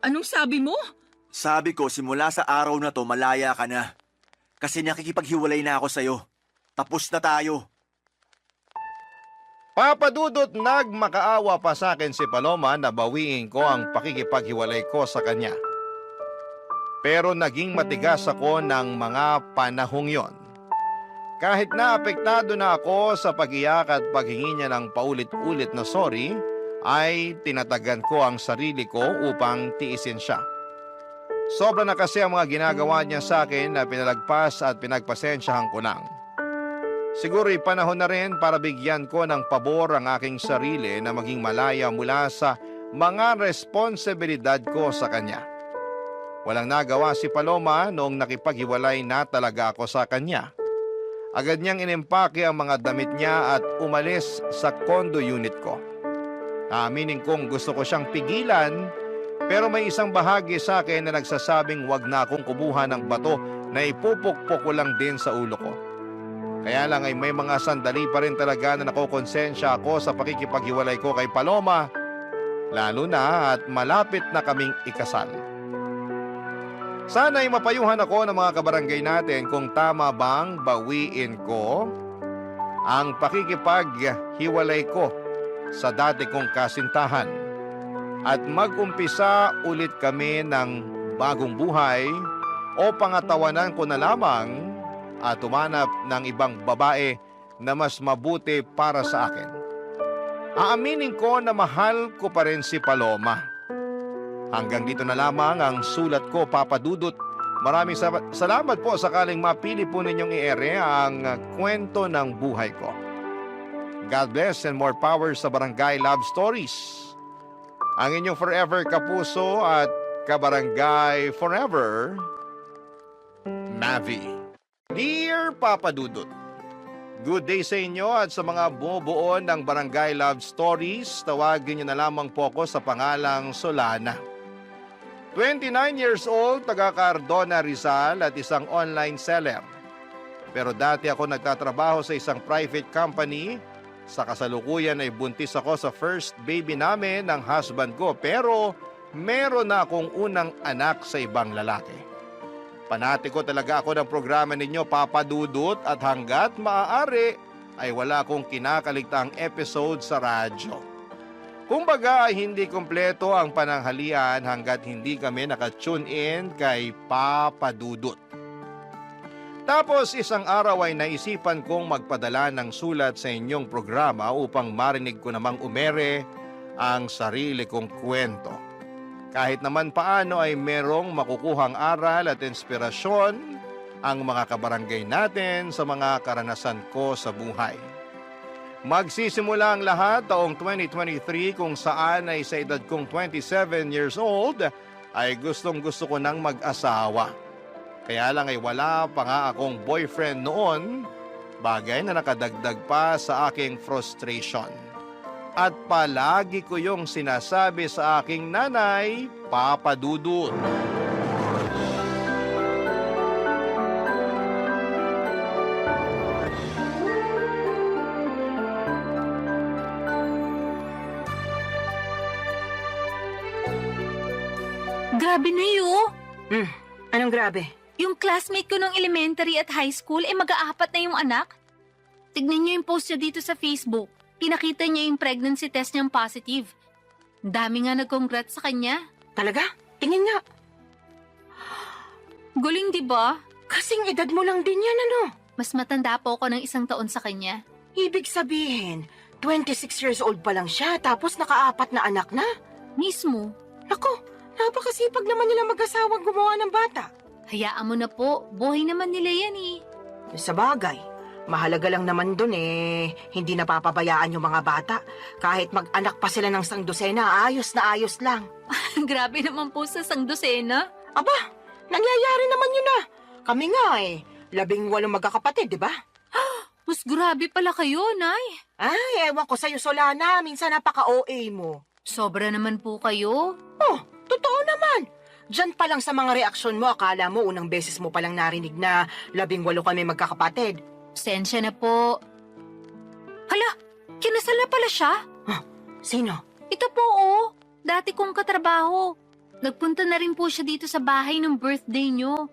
Anong sabi mo? Sabi ko, simula sa araw na to, malaya ka na. Kasi nakikipaghiwalay na ako sa'yo. Tapos na tayo. Papa Dudut, nagmakaawa pa sa akin si Paloma na bawiin ko ang pakikipaghiwalay ko sa kanya. Pero naging matigas ako ng mga panahong yon. Kahit na apektado na ako sa pag-iyak at paghingi niya ng paulit-ulit na sorry, ay tinatagan ko ang sarili ko upang tiisin siya. Sobra na kasi ang mga ginagawa niya sa akin na pinalagpas at pinagpasensyahan ko lang. Siguro'y panahon na rin para bigyan ko ng pabor ang aking sarili na maging malaya mula sa mga responsibilidad ko sa kanya. Walang nagawa si Paloma noong nakipaghiwalay na talaga ako sa kanya. Agad niyang inimpake ang mga damit niya at umalis sa condo unit ko. Aaminin kong gusto ko siyang pigilan, pero may isang bahagi sa akin na nagsasabing wag na akong kubuha ng bato na ipupukpok ko lang din sa ulo ko. Kaya lang ay may mga sandali pa rin talaga na nakokonsensya ako sa pakikipaghiwalay ko kay Paloma, lalo na at malapit na kaming ikasal. Sana'y mapayuhan ako ng mga kabarangay natin kung tama bang bawiin ko ang pakikipaghiwalay ko sa dati kong kasintahan at mag-umpisa ulit kami ng bagong buhay o pangatawanan ko na lamang at tumanap ng ibang babae na mas mabuti para sa akin. Aaminin ko na mahal ko pa rin si Paloma. Hanggang dito na lamang ang sulat ko, Papa Dudut. Maraming salamat po sakaling mapili po ninyong i-ere ang kwento ng buhay ko. God bless and more power sa Barangay Love Stories. Ang inyong forever kapuso at kabarangay forever, Mavi. Dear Papa Dudut, good day sa inyo at sa mga bumubuo ng Barangay Love Stories, tawagin niyo na lamang po ako sa pangalang Solana. 29 years old, taga Cardona, Rizal at isang online seller. Pero dati ako nagtatrabaho sa isang private company. Sa kasalukuyan ay buntis ako sa first baby namin ng husband ko, pero meron na akong unang anak sa ibang lalaki. Panati ko talaga ako ng programa ninyo, Papa Dudut, at hanggat maaari ay wala akong kinakaligtaang episode sa radyo. Kumbaga ay hindi kumpleto ang pananghalian hanggat hindi kami nakatune in kay Papa Dudut. Tapos isang araw ay naisipan kong magpadala ng sulat sa inyong programa upang marinig ko namang umere ang sarili kong kwento. Kahit naman paano ay merong makukuhang aral at inspirasyon ang mga kabarangay natin sa mga karanasan ko sa buhay. Magsisimula ang lahat taong 2023 kung saan ay sa edad kong 27 years old ay gustong-gusto ko nang mag-asawa. Kaya lang ay wala pa nga akong boyfriend noon, bagay na nakadagdag pa sa aking frustration. At palagi ko yung sinasabi sa aking nanay, Papa Dudut. Grabe na yun. Anong grabe? Yung classmate ko nung elementary at high school, mag-aapat na yung anak. Tignan niyo yung post niya dito sa Facebook. Pinakita niya yung pregnancy test niyang positive. Dami nga nag-congrats sa kanya. Talaga? Tingin nga. Galing, di ba? Kasing edad mo lang din yan, ano? Mas matanda po ako ng 1 taon sa kanya. Ibig sabihin, 26 years old pa lang siya, tapos nakaapat na anak na. Mismo. Naku, napakasipag naman nila mag-asawang gumawa ng bata. Hayaan mo na po. Buhay naman nila yan eh. Sa bagay, mahalaga lang naman dun hindi napapabayaan yung mga bata. Kahit mag-anak pa sila ng 100, ayos na ayos lang. Grabe naman po sa sangdosena. Aba, nangyayari naman yun na. Kami nga 18 magkakapatid, di ba? Mas grabe pala kayo, Nay. Ay, ewan ko sa'yo, Solana. Minsan napaka-OA mo. Sobra naman po kayo. Oh, totoo naman. Diyan pa lang sa mga reaksyon mo, akala mo unang beses mo palang narinig na 18 kami magkakapatid. Sensya na po. Hala, Kinasal na pala siya? Sino? Ito po, oh. Dati kong katrabaho. Nagpunta na rin po siya dito sa bahay nung birthday niyo.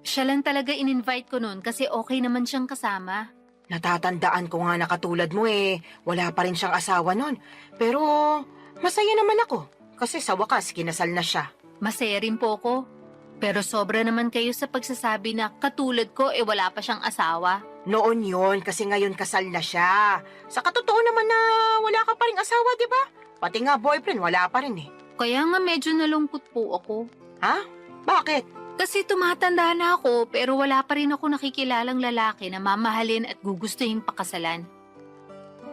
Siya lang talaga in-invite ko noon kasi okay naman siyang kasama. Natatandaan ko nga na katulad mo wala pa rin siyang asawa nun. Pero masaya naman ako kasi sa wakas kinasal na siya. Masaya rin po ko. Pero sobra naman kayo sa pagsasabi na katulad ko wala pa siyang asawa. Noon yon kasi ngayon kasal na siya. Sa katotoo naman na wala ka pa rin asawa, di ba? Pati nga boyfriend, wala pa rin Kaya nga medyo nalungkot po ako. Ha? Bakit? Kasi tumatanda na ako pero wala pa rin ako nakikilalang lalaki na mamahalin at gugustuhin pakasalan.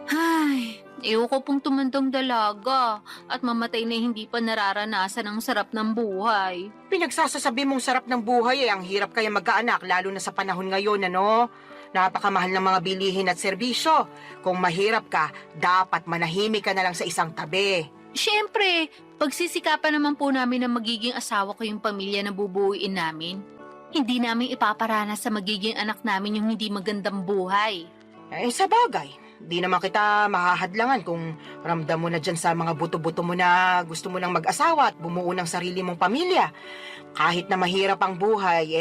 Ay, ayoko pong tumandang dalaga at mamatay na hindi pa nararanasan ang sarap ng buhay. Pinagsasasabi mong sarap ng buhay ang hirap kaya magkaanak lalo na sa panahon ngayon, ano? Napakamahal ng mga bilihin at serbisyo. Kung mahirap ka, dapat manahimik ka na lang sa isang tabi. Siyempre, pagsisikapan naman po namin na magiging asawa ko yung pamilya na bubuuin namin. Hindi namin ipaparanas sa magiging anak namin yung hindi magandang buhay. Sa bagay, di naman kita mahahadlangan kung ramdam mo na dyan sa mga buto-buto mo na gusto mo nang mag-asawa at bumuo ng sarili mong pamilya. Kahit na mahirap ang buhay,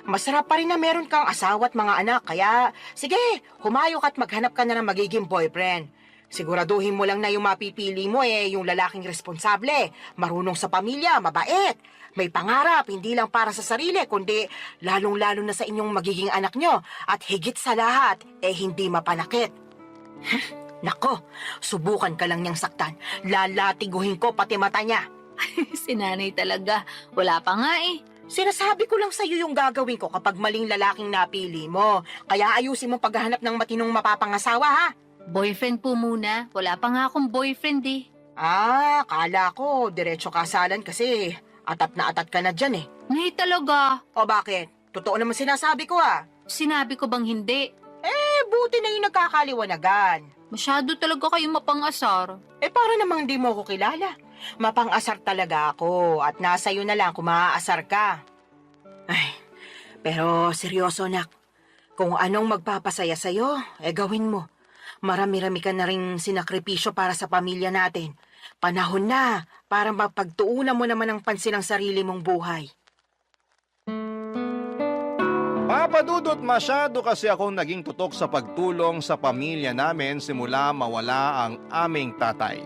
masarap pa rin na meron kang asawa at mga anak. Kaya, sige, humayok at maghanap ka na ng magiging boyfriend. Siguraduhin mo lang na yung mapipili mo yung lalaking responsable, marunong sa pamilya, mabait, may pangarap, hindi lang para sa sarili, kundi lalong-lalo na sa inyong magiging anak nyo. At higit sa lahat, hindi mapanakit. Nako, subukan ka lang niyang saktan. Lalatiguhin ko pati mata niya. Si nanay talaga, wala pa nga Sinasabi ko lang sa'yo yung gagawin ko kapag maling lalaking napili mo. Kaya ayusin mo paghahanap ng matinong mapapangasawa, ha? Boyfriend po muna, wala pa nga akong boyfriend Kala ko, diretso kasalan kasi atat na atat ka na dyan Nay talaga, O bakit? Totoo naman sinasabi ko sinabi ko bang hindi? Buti na yung nagkakaliwanagan. Masyado talaga kayong mapangasar. Para namang di mo ko kilala. Mapang-asar talaga ako at nasa iyo na lang kung maaasar ka. Pero seryoso nak, kung anong magpapasaya sa'yo, gawin mo. Marami-rami ka na rin sinakripisyo para sa pamilya natin. Panahon na para mapagtuunan mo naman ang pansin ng sarili mong buhay. Papa Dudut, masyado kasi akong naging tutok sa pagtulong sa pamilya namin simula mawala ang aming tatay.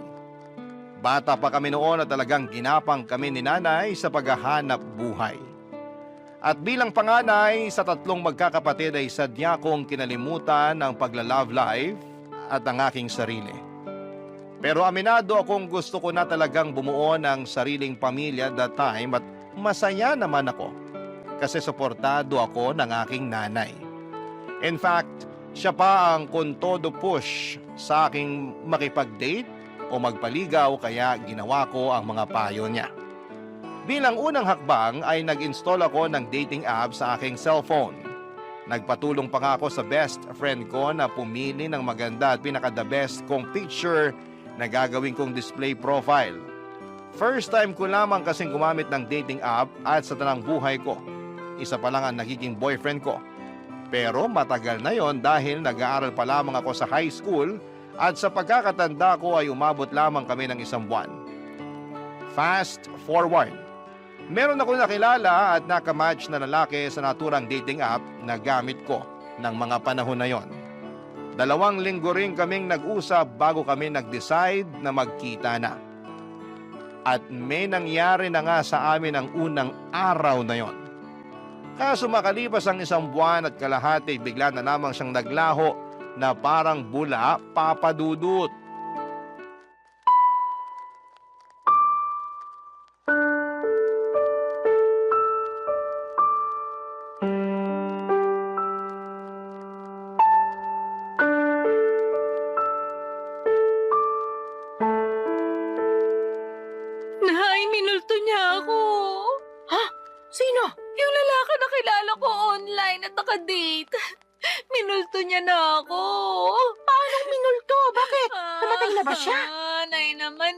Bata pa kami noon at talagang ginapang kami ni nanay sa paghahanap buhay. At bilang panganay sa 3 magkakapatid ay sadya kong kinalimutan ang pagla-love life at ang aking sarili. Pero aminado akong gusto ko na talagang bumuo ng sariling pamilya that time at masaya naman ako kasi suportado ako ng aking nanay. In fact, siya pa ang kontodo push sa aking makipag-date o magpaligaw kaya ginawa ko ang mga payo niya. Bilang unang hakbang ay nag-install ako ng dating app sa aking cellphone. Nagpatulong pa nga ako sa best friend ko na pumili ng maganda at pinaka-the best kong picture na gagawin kong display profile. First time ko lamang kasing gumamit ng dating app at sa tanang buhay ko. Isa pa lang ang nagiging boyfriend ko. Pero matagal na yon dahil nag-aaral pa lamang ako sa high school at sa pagkakatanda ko ay umabot lamang kami ng 1 buwan. Fast forward. Meron ako nakilala at nakamatch na lalaki sa naturang dating app na gamit ko ng mga panahon na yon. 2 linggo rin kaming nag-usap bago kami nag-decide na magkita na. At may nangyari na nga sa amin ang unang araw na yon. Kaso makalipas ang 1 buwan at kalahati, bigla na lamang siyang naglaho na parang bula, Papa Dudut. Nay, minulto niya ako. Sino? Yung lalaki na kilala ko online at naka-date. Minulto niya na ako. Paanong minulto? Bakit? Namatay na ba siya? Nay naman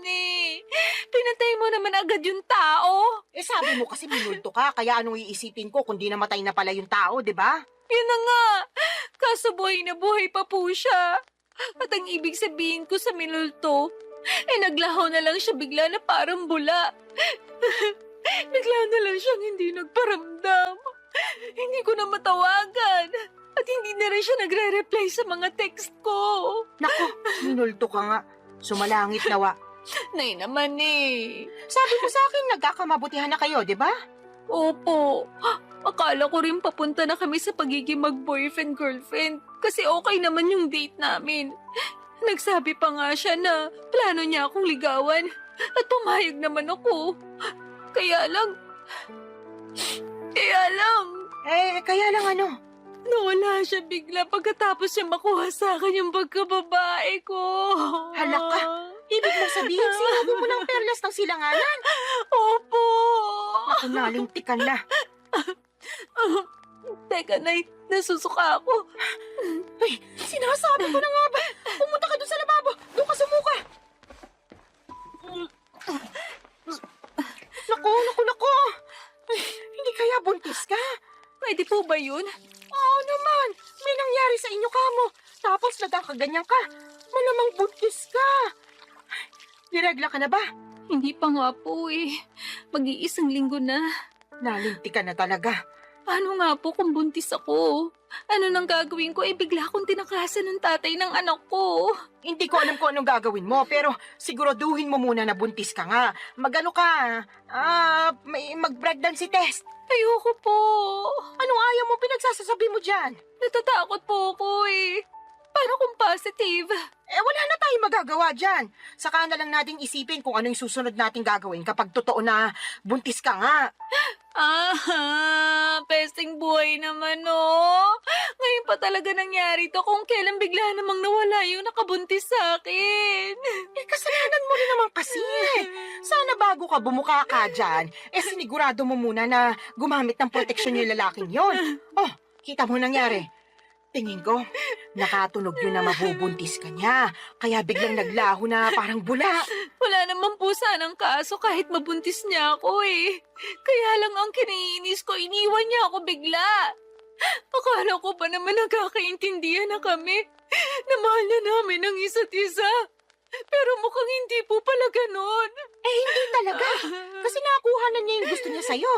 Pinatay mo naman agad yung tao. Sabi mo kasi minulto ka, kaya anong iisipin ko kung di namatay na pala yung tao, di ba? Yun na nga. Kaso buhay na buhay pa po siya. At ang ibig sabihin ko sa minulto, naglaho na lang siya bigla na parang bula. Bigla na lang siyang hindi nagparamdam. Hindi ko na matawagan. At hindi na rin siya nagre-reply sa mga text ko. Nako, minulto ka nga. Sumalangit nawa. Nay naman eh. Sabi mo sa akin, nagkakamabutihan na kayo, di ba? Opo. Akala ko rin papunta na kami sa pagiging mag-boyfriend-girlfriend kasi okay naman yung date namin. Nagsabi pa nga siya na plano niya akong ligawan at pumayag naman ako. Kaya lang... Kaya lang ano? Nawala siya bigla pagkatapos siya makuha sa akin yung pagkababae ko. Hala ka. Ibig mo sabihin, sinabi mo ng perlas ng silanganan? Opo. Ako nalintikan na. Teka, Nay, nasusuka ako. Ay, sinasabi ko na nga ba? Pumunta ka doon sa lababo. Doon ka sumuka. Naku. Ay, hindi kaya buntis ka? Pwede po ba yun? Oo naman. May nangyari sa inyo kamo. Tapos nagkakaganyan ka. Malamang buntis ka. Niregla ka na ba? Hindi pa nga po eh. Mag-iisang linggo na. Nalintikan na talaga. Paano nga po kung buntis ako? Ano nang gagawin ko? Bigla akong tinakasan ng tatay ng anak ko. Hindi ko alam kung anong gagawin mo, pero siguraduhin mo muna na buntis ka nga. Magano ka? Mag-pregnancy test. Ayoko po. Anong ayaw mo pinagsasasabi mo dyan? Natatakot po ako eh. Paano kung positive? Wala na tayong magagawa dyan. Saka na lang nating isipin kung ano yung susunod nating gagawin kapag totoo na buntis ka nga. Pesting buhay naman oh. Ngayon pa talaga nangyari to kung kailan bigla namang nawala yung nakabuntis sa akin. Kasalanan mo rin naman kasi. Sana bago ka bumuka ka dyan, sinigurado mo muna na gumamit ng proteksyon yung lalaking yon. Oh, kita mo nangyari. Tingin ko, nakatunog yun na mabubuntis ka niya. Kaya biglang naglaho na parang bula. Wala naman po sanang kaso kahit mabuntis niya ako eh. Kaya lang ang kiniinis ko, iniwan niya ako bigla. Akala ko pa naman nagkakaintindihan na kami. Na mahal na namin ang isa't isa. Pero mukhang hindi po pala ganon. Hindi talaga. Kasi nakuha na niya yung gusto niya sa'yo.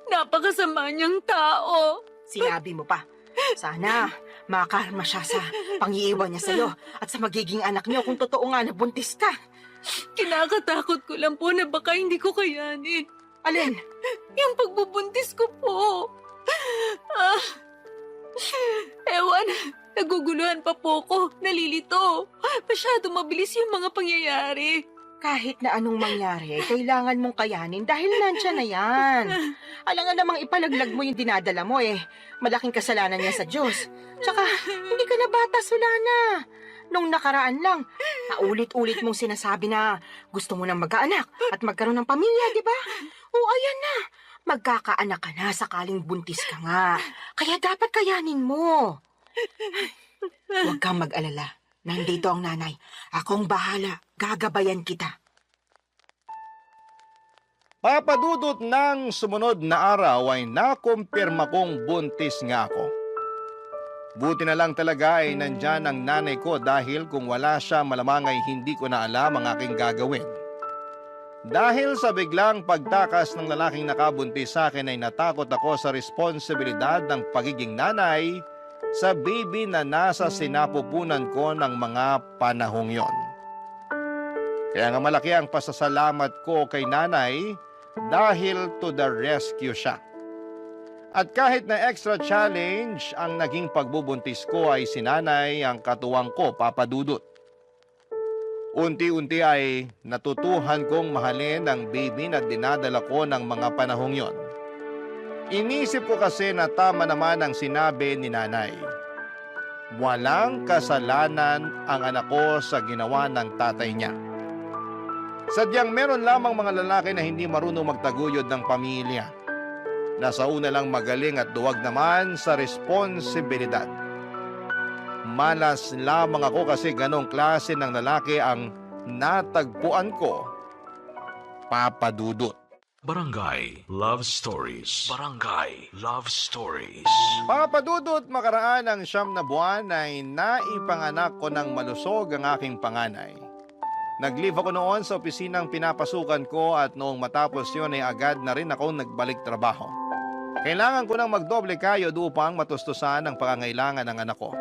Napakasama niyang tao. Sinabi mo pa. Sana makarma siya sa pangiiwan niya sa'yo at sa magiging anak niyo kung totoo nga na buntis ka. Kinakatakot ko lang po na baka hindi ko kayanin. Alin? Yung pagbubuntis ko po. Ewan, naguguluhan pa po ko. Nalilito. Masyado mabilis yung mga pangyayari. Kahit na anong mangyari, kailangan mong kayanin dahil nandiyan na yan. Alam nga namang ipalaglag mo yung dinadala mo malaking kasalanan niya sa Diyos. Tsaka, hindi ka na bata, Solana. Nung nakaraan lang, naulit-ulit mong sinasabi na gusto mo nang magkaanak at magkaroon ng pamilya, di ba? O ayan na, magkakaanak ka na sakaling buntis ka nga. Kaya dapat kayanin mo. Huwag kang mag-alala. Nandito ang nanay. Akong bahala. Gagabayan kita. Papadudot ng sumunod na araw ay nakumpirma kong buntis nga ako. Buti na lang talaga ay nandyan ang nanay ko dahil kung wala siya malamang ay hindi ko na alam ang aking gagawin. Dahil sa biglang pagtakas ng lalaking nakabuntis sa akin ay natakot ako sa responsibilidad ng pagiging nanay sa baby na nasa sinapupunan ko ng mga panahong yon. Kaya nga malaki ang pasasalamat ko kay nanay dahil to the rescue siya. At kahit na extra challenge ang naging pagbubuntis ko ay si nanay ang katuwang ko, Papa Dudut. Unti-unti ay natutuhan kong mahalin ang baby na dinadala ko ng mga panahong yon. Inisip ko kasi na tama naman ang sinabi ni nanay. Walang kasalanan ang anak ko sa ginawa ng tatay niya. Sadyang meron lamang mga lalaki na hindi marunong magtaguyod ng pamilya. Nasa una lang magaling at duwag naman sa responsibilidad. Malas lamang ako kasi ganong klase ng lalaki ang natagpuan ko, Papa Dudut. Barangay Love Stories. Barangay Love Stories. Papadudot, makaraan ng 9 na buwan ay naipanganak ko ng malusog ang aking panganay. Nag-leave ako noon sa opisinang pinapasukan ko at noong matapos yun ay agad na rin ako nagbalik trabaho. Kailangan ko nang magdoble kayod upang matustusan ang pangangailangan ng anak ko.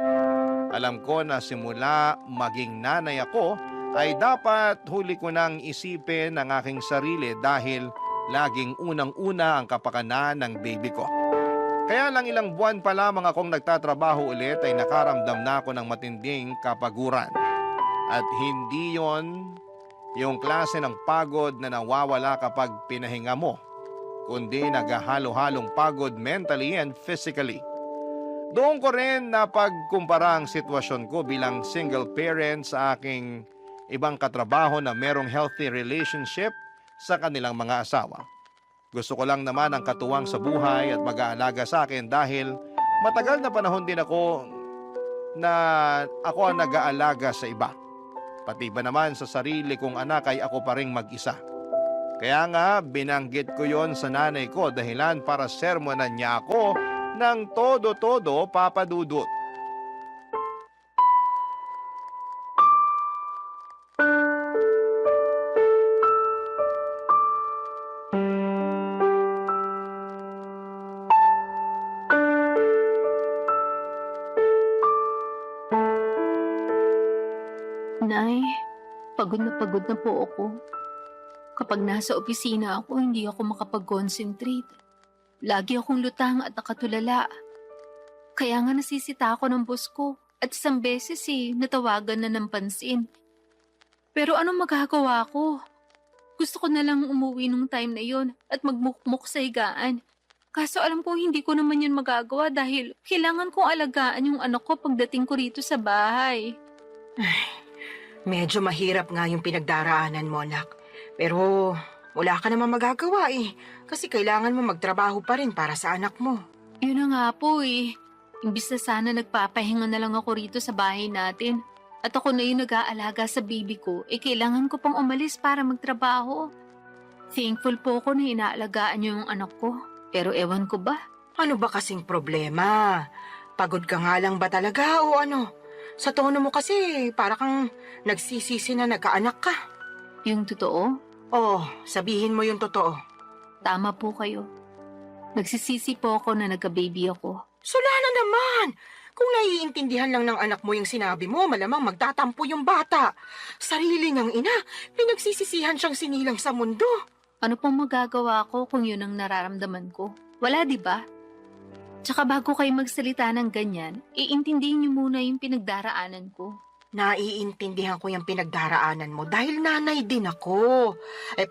Alam ko na simula maging nanay ako ay dapat huli ko nang isipin ang aking sarili dahil laging unang-una ang kapakanan ng baby ko. Kaya lang ilang buwan pa lamang akong nagtatrabaho ulit ay nakaramdam na ako ng matinding kapaguran. At hindi yon yung klase ng pagod na nawawala kapag pinahinga mo, kundi naghahalo-halong pagod mentally and physically. Doon ko rin napagkumpara ang sitwasyon ko bilang single parent sa aking ibang katrabaho na merong healthy relationship sa kanilang mga asawa. Gusto ko lang naman ang katuwang sa buhay at mag-aalaga sa akin dahil matagal na panahon din ako ang nag-aalaga sa iba. Pati ba naman sa sarili kong anak ay ako pa ring mag-isa. Kaya nga binanggit ko yon sa nanay ko dahilan para sermonan niya ako ng todo-todo, Papa Dudut. Nay, pagod na po ako. Kapag nasa opisina ako, hindi ako makapag-concentrate. Lagi akong lutang at nakatulala. Kaya nga nasisita ako ng boss ko at isang beses natawagan na ng pansin. Pero anong magagawa ko? Gusto ko na lang umuwi nung time na yon at magmukmuk sa higaan. Kaso alam ko hindi ko naman yun magagawa dahil kailangan kong alagaan yung anak ko pagdating ko rito sa bahay. Medyo mahirap nga yung pinagdaraanan mo, anak. Pero wala ka naman magagawa kasi kailangan mo magtrabaho pa rin para sa anak mo. Yun na nga po Imbis na sana nagpapahinga na lang ako rito sa bahay natin. At ako na yung nag-aalaga sa baby ko, kailangan ko pang umalis para magtrabaho. Thankful po ako na inaalagaan niyo yung anak ko. Pero ewan ko ba? Ano ba kasing problema? Pagod ka nga lang ba talaga o ano? Sa tono mo kasi para kang nagsisisi na nagkaanak ka. Yung totoo? Oh, sabihin mo yung totoo. Tama po kayo. Nagsisisi po ako na nagka-baby ako. Sula na naman! Kung naiintindihan lang ng anak mo yung sinabi mo, malamang magtatampo yung bata. Sarili niyang ina, pinagsisisihan siyang sinilang sa mundo. Ano pong magagawa ko kung yun ang nararamdaman ko? Wala, di ba? Tsaka bago kayo magsalita ng ganyan, iintindihin niyo muna yung pinagdaraanan ko. Naiintindihan ko yung pinagdaraanan mo dahil nanay din ako.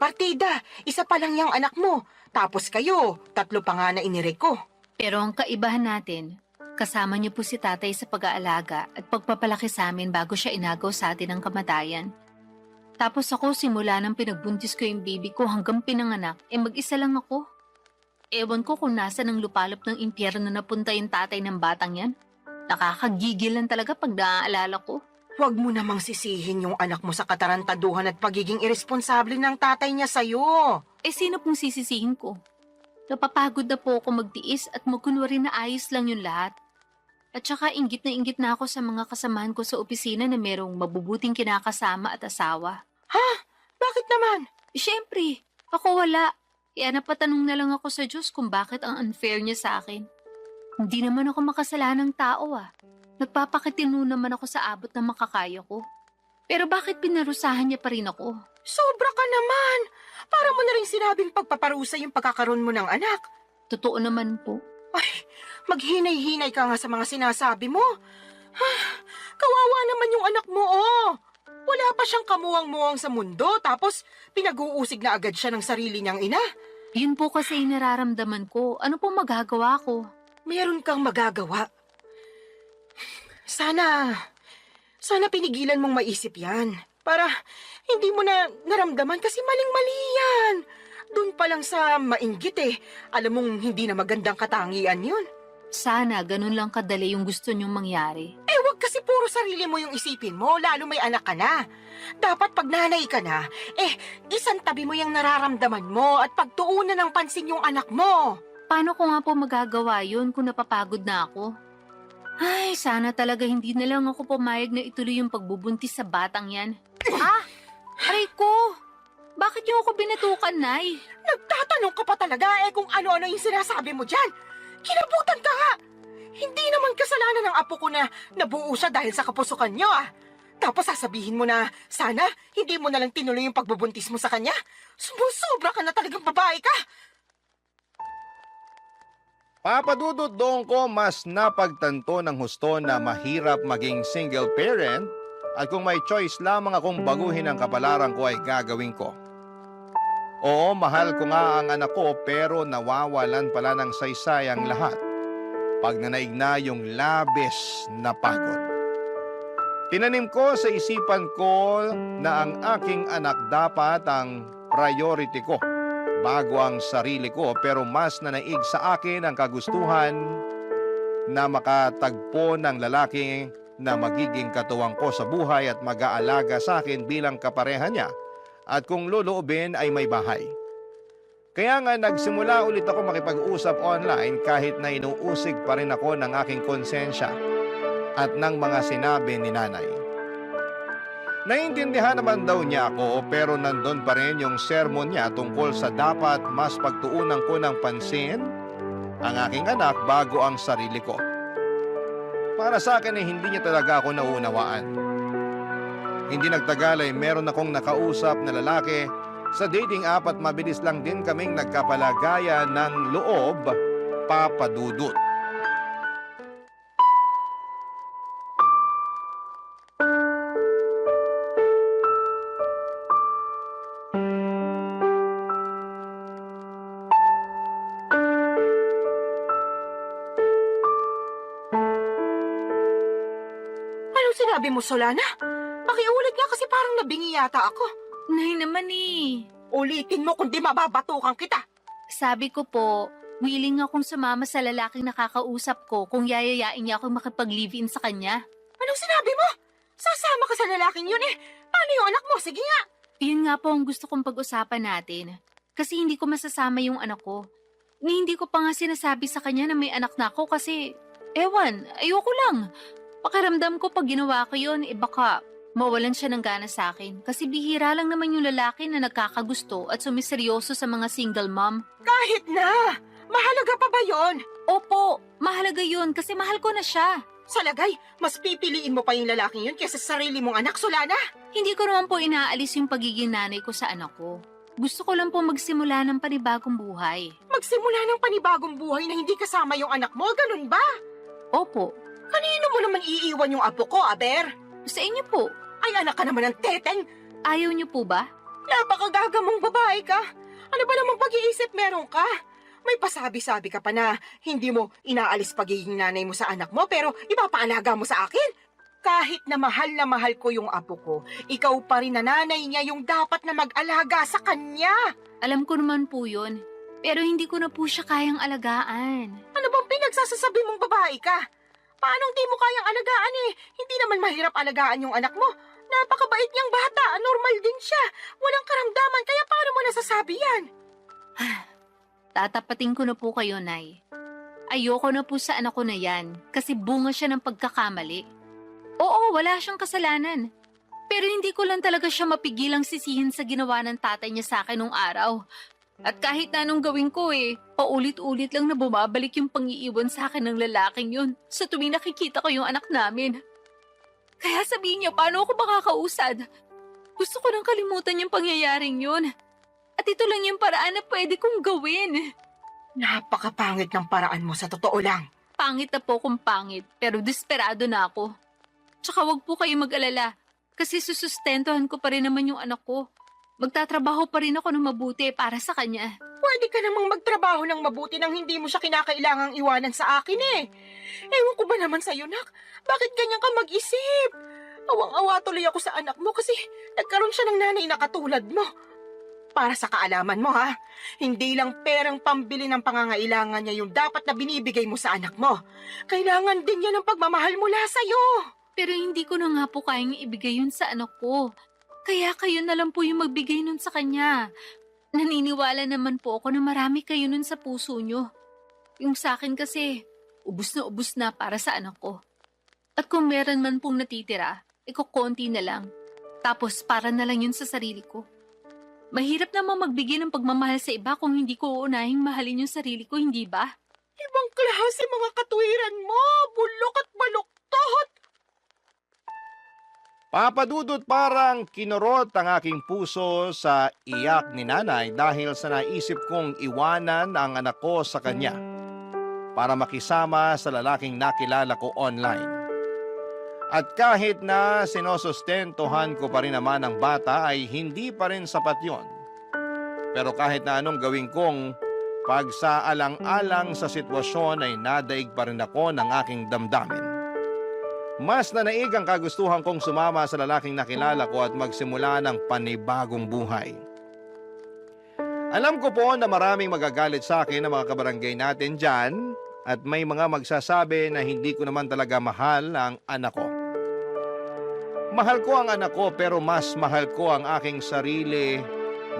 Partida, isa pa lang yung anak mo. Tapos kayo, 3 pa nga na inire ko. Pero ang kaibahan natin, kasama niyo po si tatay sa pag-aalaga at pagpapalaki sa amin bago siya inagaw sa atin ng kamatayan. Tapos ako simula nang pinagbuntis ko yung baby ko hanggang pinanganak, mag-isa lang ako. Ewan ko kung nasa ng lupalop ng impyerno na punta yung tatay ng batang yan. Nakakagigil lang talaga pag naaalala ko. Huwag mo namang sisihin yung anak mo sa katarantaduhan at pagiging irresponsable ng tatay niya sa'yo. Sino pong sisisihin ko? Napapagod na po ako magtiis at magkunwari na ayos lang yung lahat. At saka inggit na ako sa mga kasamahan ko sa opisina na merong mabubuting kinakasama at asawa. Ha? Bakit naman? Siyempre, ako wala. Kaya napatanong na lang ako sa Diyos kung bakit ang unfair niya sa akin. Hindi naman ako makasalanang tao Nagpapakitino naman ako sa abot na makakaya ko. Pero bakit pinarusahan niya pa rin ako? Sobra ka naman! Para mo na rin sinabing pagpaparusa yung pagkakaroon mo ng anak. Totoo naman po. Ay, maghinay-hinay ka nga sa mga sinasabi mo. Kawawa naman yung anak mo, Wala pa siyang kamuwang-muwang sa mundo, tapos pinag-uusig na agad siya ng sarili niyang ina. Yun po kasi yung nararamdaman ko. Ano pong magagawa ko? Meron kang magagawa. Sana pinigilan mong maisip yan. Para hindi mo na naramdaman kasi maling-mali yan. Doon pa lang sa mainggit alam mong hindi na magandang katangian yun. Sana ganun lang kadali yung gusto niyong mangyari. Wag ka Kasi puro sarili mo yung isipin mo, lalo may anak ka na. Dapat pag nanay ka na, isang tabi mo yung nararamdaman mo at pagtuunan ng pansin yung anak mo. Paano ko nga po magagawa yun kung napapagod na ako? Ay, sana talaga hindi na lang ako pumayag na ituloy yung pagbubuntis sa batang yan. Aray ko! Bakit niyo ako binatukan, Nay? Nagtatanong ka pa talaga kung ano-ano yung sinasabi mo dyan. Kinabutan ka nga. Hindi naman kasalanan ng apo ko na nabuo siya dahil sa kapusukan niyo Tapos sasabihin mo na sana hindi mo na lang tinuloy yung pagbubuntis mo sa kanya. Sumusobra ka na talagang babae ka. Papa Dudut, doon ko mas napagtanto ng husto na mahirap maging single parent at kung may choice lamang akong baguhin ang kapalaran ko ay gagawin ko. Oo, mahal ko nga ang anak ko pero nawawalan pala ng saysay ang lahat pag nanaig na yung labis na pagod. Tinanim ko sa isipan ko na ang aking anak dapat ang priority ko bago ang sarili ko pero mas nanaig sa akin ang kagustuhan na makatagpo ng lalaki na magiging katuwang ko sa buhay at mag-aalaga sa akin bilang kapareha niya at kung loloobin ay may bahay. Kaya nga nagsimula ulit ako makipag-usap online kahit na inuusig pa rin ako ng aking konsensya at ng mga sinabi ni nanay. Naintindihan naman daw niya ako pero nandun pa rin yung sermon niya tungkol sa dapat mas pagtuunan ko ng pansin ang aking anak bago ang sarili ko. Para sa akin ay hindi niya talaga ako naunawaan. Hindi nagtagal ay meron akong nakausap na lalaki sa dating app at mabilis lang din kaming nagkapalagayan ng loob, Papa Dudut. Anong sinabi mo, Solana? Pakiulit nga kasi parang nabingi yata ako. Nay naman Ulitin mo kundi mababatukan kita. Sabi ko po, willing akong sumama sa lalaking nakakausap ko kung yayayain niya akong makipag-live-in sa kanya. Anong sinabi mo? Sasama ka sa lalaking yun Paano yung anak mo? Sige nga. Yun nga po ang gusto kong pag-usapan natin. Kasi hindi ko masasama yung anak ko. Ni hindi ko pa nga sinasabi sa kanya na may anak na ako kasi, ayoko lang. Pakiramdam ko pag ginawa ko yun, baka mawalan siya ng gana sa akin. Kasi bihira lang naman yung lalaki na nagkakagusto at sumiseryoso sa mga single mom. Kahit na! Mahalaga pa ba yon? Opo, mahalaga yun kasi mahal ko na siya. Sa lagay, mas pipiliin mo pa yung lalaking yun kaysa sa sarili mong anak, Solana. Hindi ko naman po inaalis yung pagiging nanay ko sa anak ko. Gusto ko lang po magsimula ng panibagong buhay. Magsimula ng panibagong buhay na hindi kasama yung anak mo, ganun ba? Opo, Kanino mo naman iiwan yung apo ko, Aber? sa inyo po. Ay, anak ka naman ng teteng. Ayaw niyo po ba? Napakagaga mong babae ka. Ano ba namang pag-iisip meron ka? May pasabi-sabi ka pa na hindi mo inaalis pagiging nanay mo sa anak mo pero ipapaalaga mo sa akin. Kahit na mahal ko yung apo ko, ikaw pa rin na nanay niya yung dapat na mag-alaga sa kanya. Alam ko naman po yun. Pero hindi ko na po siya kayang alagaan. Ano bang pinagsasasabi mong babae ka? Paanong di mo kayang alagaan Hindi naman mahirap alagaan yung anak mo. Napakabait niyang bata, normal din siya. Walang karamdaman, kaya paano mo nasasabi yan? Tatapatin ko na po kayo, Nay. Ayoko na po sa anak ko na yan kasi bunga siya ng pagkakamali. Oo, wala siyang kasalanan. Pero hindi ko lang talaga siya mapigilang sisihin sa ginawa ng tatay niya sa akin nung araw. At kahit na anong gawin ko paulit-ulit lang na bumabalik yung pangiiwan sa akin ng lalaking yun sa tuwing nakikita ko yung anak namin. Kaya sabihin niya, paano ako makakausad? Gusto ko nang kalimutan yung pangyayaring yun. At ito lang yung paraan na pwede kong gawin. Napakapangit ng paraan mo sa totoo lang. Pangit na po kung pangit, pero desperado na ako. Tsaka wag po kayo mag-alala, kasi susustentuhan ko pa rin naman yung anak ko. Magtatrabaho pa rin ako ng mabuti para sa kanya. Pwede ka namang magtrabaho ng mabuti nang hindi mo siya kinakailangang iwanan sa akin Ewan ko ba naman sa'yo, nak? Bakit ganyan ka mag-isip? Awang-awa tuloy ako sa anak mo kasi nagkaroon siya ng nanay na katulad mo. Para sa kaalaman mo, hindi lang perang pambili ng pangangailangan niya yung dapat na binibigay mo sa anak mo. Kailangan din niya ng pagmamahal mula sa'yo. Pero hindi ko na nga po kayang ibigay yun sa anak ko. Kaya kayo na lang po yung magbigay nun sa kanya. Naniniwala naman po ako na marami kayo nun sa puso nyo. Yung sa akin kasi, ubus na para sa anak ko. At kung meron man pong natitira, konti na lang. Tapos para na lang yun sa sarili ko. Mahirap naman magbigay ng pagmamahal sa iba kung hindi ko uunahing mahalin yung sarili ko, hindi ba? Ibang klase mga katuwiran mo, bulok at baluktot. Papa Dudut, parang kinurot ang aking puso sa iyak ni nanay dahil sa naisip kong iwanan ang anak ko sa kanya para makisama sa lalaking nakilala ko online. At kahit na sinosustentuhan ko pa rin naman ang bata ay hindi pa rin sapat yon. Pero kahit na anong gawin kong pagsaalang-alang sa sitwasyon ay nadaig pa rin ako ng aking damdamin. Mas nanaig ang kagustuhan kong sumama sa lalaking nakilala ko at magsimula ng panibagong buhay. Alam ko po na maraming magagalit sa akin na mga kabarangay natin dyan at may mga magsasabi na hindi ko naman talaga mahal ang anak ko. Mahal ko ang anak ko pero mas mahal ko ang aking sarili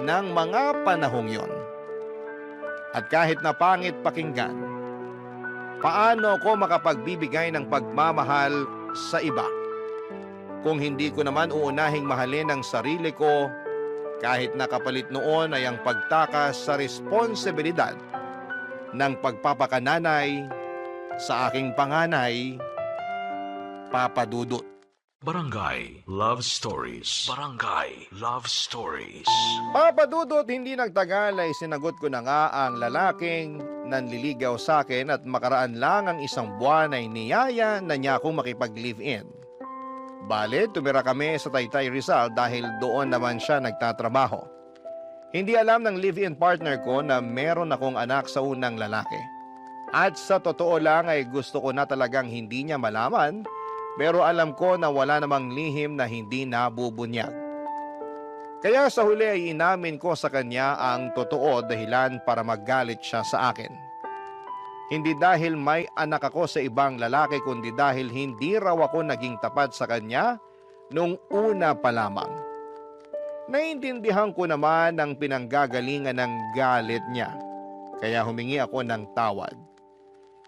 ng mga panahong yon. At kahit na pangit pakinggan, paano ko makapagbibigay ng pagmamahal sa iba kung hindi ko naman uunahing mahalin ang sarili ko kahit nakapalit noon ay ang pagtakas sa responsibilidad ng pagpapakananay sa aking panganay, Papa Dudut. Barangay Love Stories. Barangay Love Stories. Papa Dudut, hindi nagtagal ay sinagot ko na nga ang lalaking nanliligaw sa akin at makaraan lang ang isang buwan ay niyaya na niya akong makipag-live-in. Bale, tumira kami sa Taytay Rizal dahil doon naman siya nagtatrabaho. Hindi alam ng live-in partner ko na meron akong anak sa unang lalaki. At sa totoo lang ay gusto ko na talagang hindi niya malaman, pero alam ko na wala namang lihim na hindi nabubunyag. Kaya sa huli ay inamin ko sa kanya ang totoo dahilan para maggalit siya sa akin. Hindi dahil may anak ako sa ibang lalaki kundi dahil hindi raw ako naging tapat sa kanya nung una pa lamang. Naintindihan ko naman ang pinanggagalingan ng galit niya, kaya humingi ako ng tawad.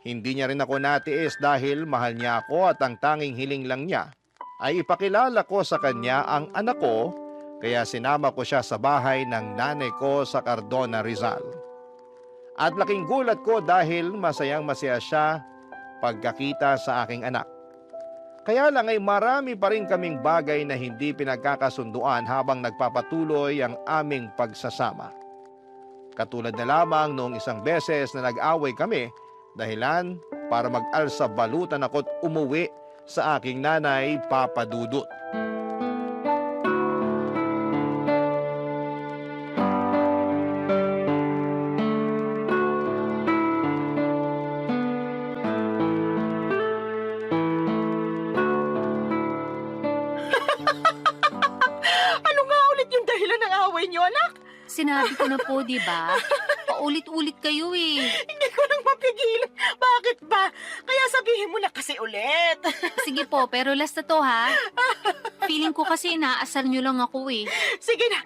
Hindi niya rin ako natiis dahil mahal niya ako at ang tanging hiling lang niya ay ipakilala ko sa kanya ang anak ko, kaya sinama ko siya sa bahay ng nanay ko sa Cardona, Rizal. At laking gulat ko dahil masayang masaya siya pagkakita sa aking anak. Kaya lang ay marami pa rin kaming bagay na hindi pinagkakasunduan habang nagpapatuloy ang aming pagsasama. Katulad na lamang noong isang beses na nag-away kami, dahilan para mag-alsa balutan ako't umuwi sa aking nanay, Papa Dudut. Ano nga ulit yung dahilan ng away niyo, anak? Sinabi ko na po, di ba? Paulit-ulit kayo eh. Hindi ko nang mapigilan. Bakit ba? Kaya sabihin mo na kasi ulit. Sige po, pero last na to ha. Feeling ko kasi inaasar nyo lang ako eh. Sige na,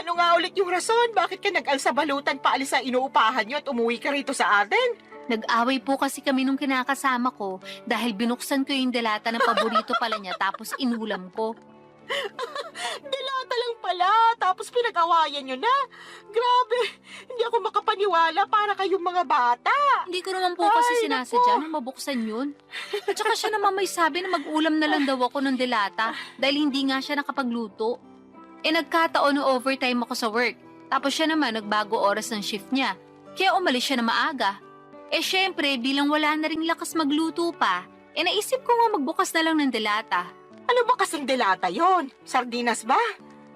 ano nga ulit yung rason? Bakit ka nag-alsa balutan paalis sa inuupahan niyo at umuwi ka rito sa atin? Nag-away po kasi kami nung kinakasama ko dahil binuksan ko yung delata na paborito pala niya tapos inulam ko. Dilata lang pala, tapos pinag-awayan nyo na. Grabe, hindi ako makapaniwala para kayong mga bata. Hindi ko naman po kasi Ay, sinasadya na mabuksan yun. At saka siya naman may sabi na mag-ulam na lang daw ako ng delata dahil hindi nga siya nakapagluto. Nagkataon na overtime ako sa work. Tapos siya naman nagbago oras ng shift niya. Kaya umalis siya na maaga. Syempre, bilang wala na ring lakas magluto pa, naisip ko nga magbukas na lang ng delata. Ano ba kasing delata yon? Sardinas ba?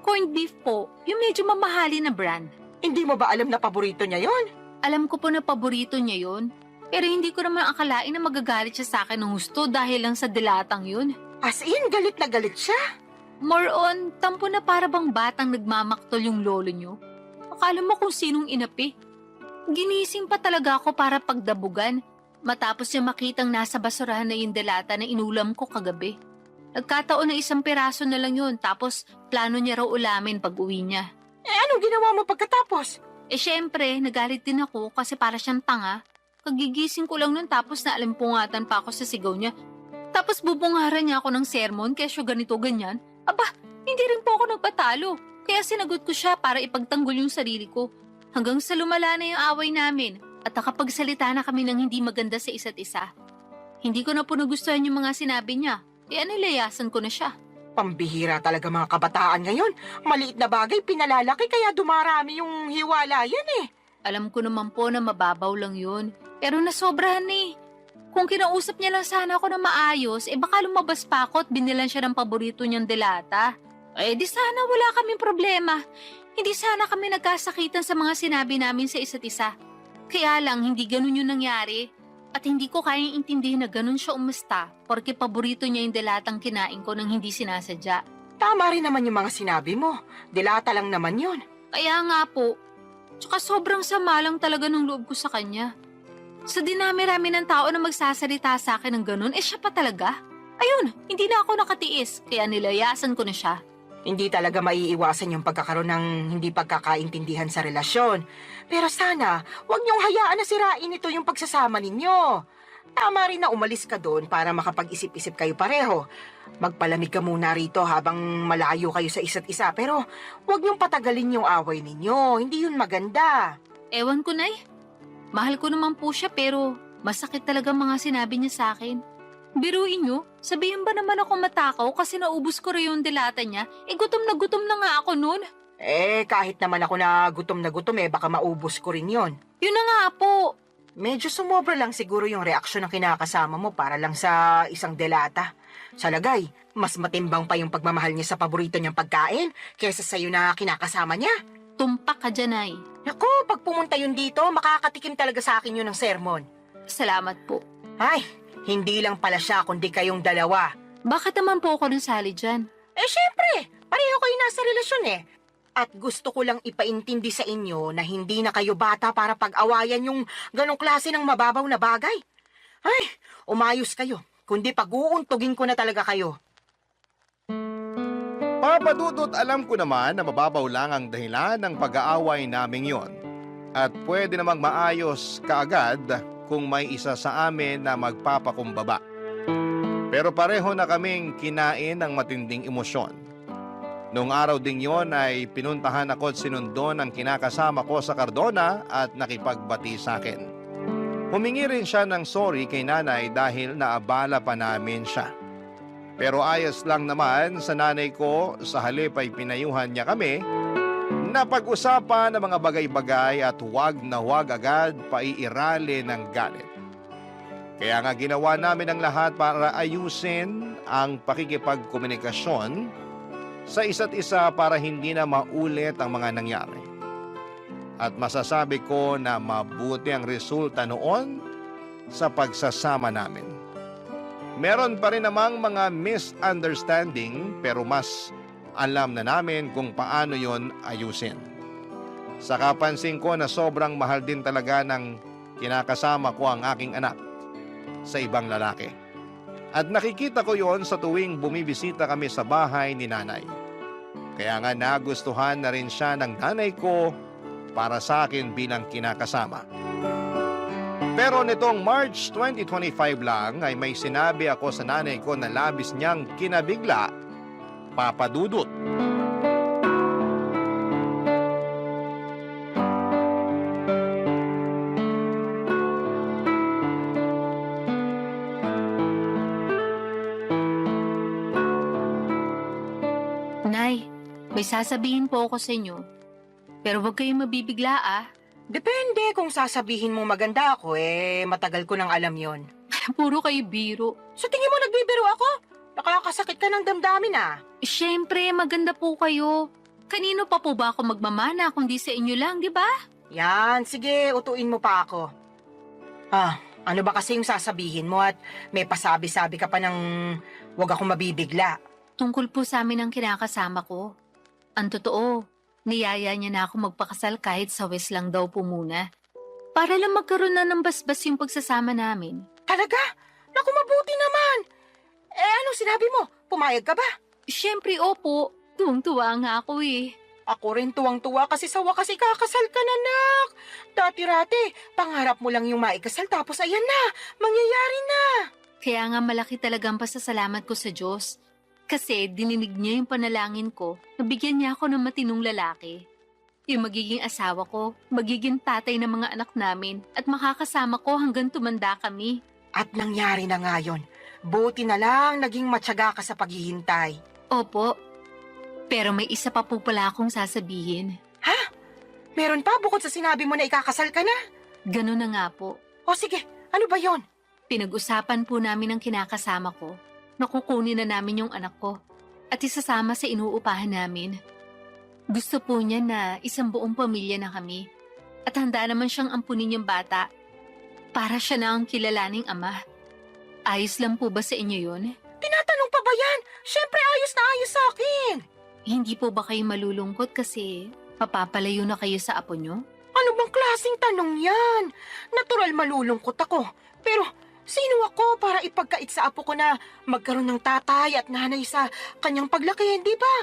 Corned beef po, yung medyo mamahali na brand. Hindi mo ba alam na paborito niya yon? Alam ko po na paborito niya yun, pero hindi ko naman akalain na magagalit siya sa akin ng gusto dahil lang sa dilatang yun. As in, galit na galit siya. More on, tampo na para bang batang nagmamaktol yung lolo niyo. Akala mo kung sinong inapi. Ginising pa talaga ako para pagdabugan, matapos niya makitang nasa basurahan na yung delata na inulam ko kagabi. Nagkataon na 1 piraso na lang yun, tapos plano niya raw ulamin pag uwi niya. Anong ginawa mo pagkatapos? Syempre, nagalit din ako kasi para siyang tanga. Kagigising ko lang nun tapos naalimpungatan pa ako sa sigaw niya. Tapos bubungaran niya ako ng sermon kesyo ganito ganyan. Aba, hindi rin po ako nagpatalo. Kaya sinagot ko siya para ipagtanggol yung sarili ko. Hanggang sa lumala na yung away namin at nakapagsalita na kami ng hindi maganda sa isa't isa. Hindi ko na po nagustuhan yung mga sinabi niya. Kaya nilayasan ko na siya. Pambihira talaga mga kabataan ngayon. Maliit na bagay pinalalaki kaya dumarami yung hiwalayan eh. Alam ko naman po na mababaw lang yun. Pero nasobrahan eh. Kung kinausap niya lang sana ako na maayos, baka lumabas pa ako at binilan siya ng paborito niyang delata. Di sana wala kaming problema. Hindi sana kami nagkasakitan sa mga sinabi namin sa isa't isa. Kaya lang, hindi ganun yung nangyari. At hindi ko kayang intindihin na ganun siya umasta porque paborito niya yung delatang kinain ko nang hindi sinasadya. Tama rin naman yung mga sinabi mo. Dilata lang naman yun. Kaya nga po. Tsaka sobrang sama lang talaga ng loob ko sa kanya. Sa dinami-rami ng tao na magsasalita sa akin ng ganun, siya pa talaga. Ayun, hindi na ako nakatiis, kaya nilayasan ko na siya. Hindi talaga maiiwasan yung pagkakaroon ng hindi pagkakaintindihan sa relasyon. Pero sana, huwag niyong hayaan na sirain ito yung pagsasama ninyo. Tama rin na umalis ka doon para makapag-isip-isip kayo pareho. Magpalamig ka muna rito habang malayo kayo sa isa't isa. Pero huwag niyong patagalin yung away ninyo. Hindi yun maganda. Ewan ko na Mahal ko naman po siya pero masakit talaga mga sinabi niya sa akin. Biruin niyo, sabihin ba naman ako matakaw kasi naubos ko rin yung delata niya? Gutom na nga ako noon. Kahit naman ako na gutom, baka maubos ko rin yon. Yun na nga po. Medyo sumobra lang siguro yung reaksyon ng kinakasama mo para lang sa isang delata. Sa lagay, mas matimbang pa yung pagmamahal niya sa paborito niyang pagkain kaysa sa'yo na kinakasama niya. Tumpak ka dyan, Nay. Naku, pag pumunta yun dito, makakatikim talaga sa akin yun ng sermon. Salamat po. Ay, hindi lang pala siya kundi kayong dalawa. Bakit naman po ako nasali dyan? Syempre, pareho kayo nasa relasyon At gusto ko lang ipaintindi sa inyo na hindi na kayo bata para pag-awayan yung ganong klase ng mababaw na bagay. Ay, umayos kayo. Kundi pag-uuntugin ko na talaga kayo. Papa Dudut, alam ko naman na mababaw lang ang dahilan ng pag-aaway naming yon. At pwede namang maayos kaagad kung may isa sa amin na magpapakumbaba. Pero pareho na kaming kinain ng matinding emosyon. Noong araw ding yon ay pinuntahan ako at sinundo ng kinakasama ko sa Cardona at nakipagbati sa akin. Humingi rin siya ng sorry kay nanay dahil naabala pa namin siya. Pero ayos lang naman sa nanay ko, sa halip ay pinayuhan niya kami na pag-usapan ng mga bagay-bagay at huwag na huwag agad paiirali ng galit. Kaya nga ginawa namin ang lahat para ayusin ang pakikipagkomunikasyon sa isa't isa para hindi na maulit ang mga nangyari. At masasabi ko na mabuti ang resulta noon sa pagsasama namin. Meron pa rin namang mga misunderstanding pero mas alam na namin kung paano yon ayusin. Sa kapansin ko na sobrang mahal din talaga ng kinakasama ko ang aking anak sa ibang lalaki. At nakikita ko yon sa tuwing bumibisita kami sa bahay ni nanay. Kaya nga nagustuhan na rin siya ng nanay ko para sa akin bilang kinakasama. Pero nitong March 2025 lang ay may sinabi ako sa nanay ko na labis niyang kinabigla, Papa Dudut. Nay, may sasabihin po ako sa inyo. Pero huwag kayong mabibigla Depende kung sasabihin mo maganda ako, matagal ko nang alam yon. Puro kayo biro. Sa tingin mo nagbibiro ako? Nakakasakit ka ng damdamin Siyempre, maganda po kayo. Kanino pa po ba ako magmamana kundi sa inyo lang, di ba? Yan, sige, utuin mo pa ako. Ano ba kasi yung sasabihin mo at may pasabi-sabi ka pa ng wag akong mabibigla? Tungkol po sa amin ang kinakasama ko. Ang totoo, niyaya niya na ako magpakasal kahit sa West lang daw po muna. Para lang magkaroon na ng basbas yung pagsasama namin. Talaga? Naku, mabuti naman. Ano sinabi mo? Pumayag ka ba? Siyempre, opo. Tuwang-tuwa nga ako eh. Ako rin tuwang-tuwa kasi sa wakas ikakasal ka na, nak. Dati-rati, pangarap mo lang yung maikasal tapos ayan na, mangyayari na. Kaya nga malaki talagang pasasalamat ko sa Diyos. Kasi dininig niya yung panalangin ko, nabigyan niya ako ng matinong lalaki. Yung magiging asawa ko, magiging tatay ng mga anak namin, at makakasama ko hanggang tumanda kami. At nangyari na nga yun. Buti na lang naging matyaga ka sa paghihintay. Opo. Pero may isa pa po pala akong sasabihin. Meron pa bukod sa sinabi mo na ikakasal ka na? Ganun na nga po. O sige, ano ba yon? Pinag-usapan po namin ng kinakasama ko. Nakukunin na namin yung anak ko at isasama sa inuupahan namin. Gusto po niya na isang buong pamilya na kami at handa naman siyang ampunin yung bata para siya na ang kilalaning ama. Ayos lang po ba sa inyo yun? Tinatanong pa ba yan? Siyempre ayos na ayos sa akin. Hindi po ba kayo malulungkot kasi papapalayo na kayo sa apo nyo? Ano bang klaseng tanong yan? Natural malulungkot ako. Pero sino ako para ipagkait sa apo ko na magkaroon ng tatay at nanay sa kanyang paglaki, di ba?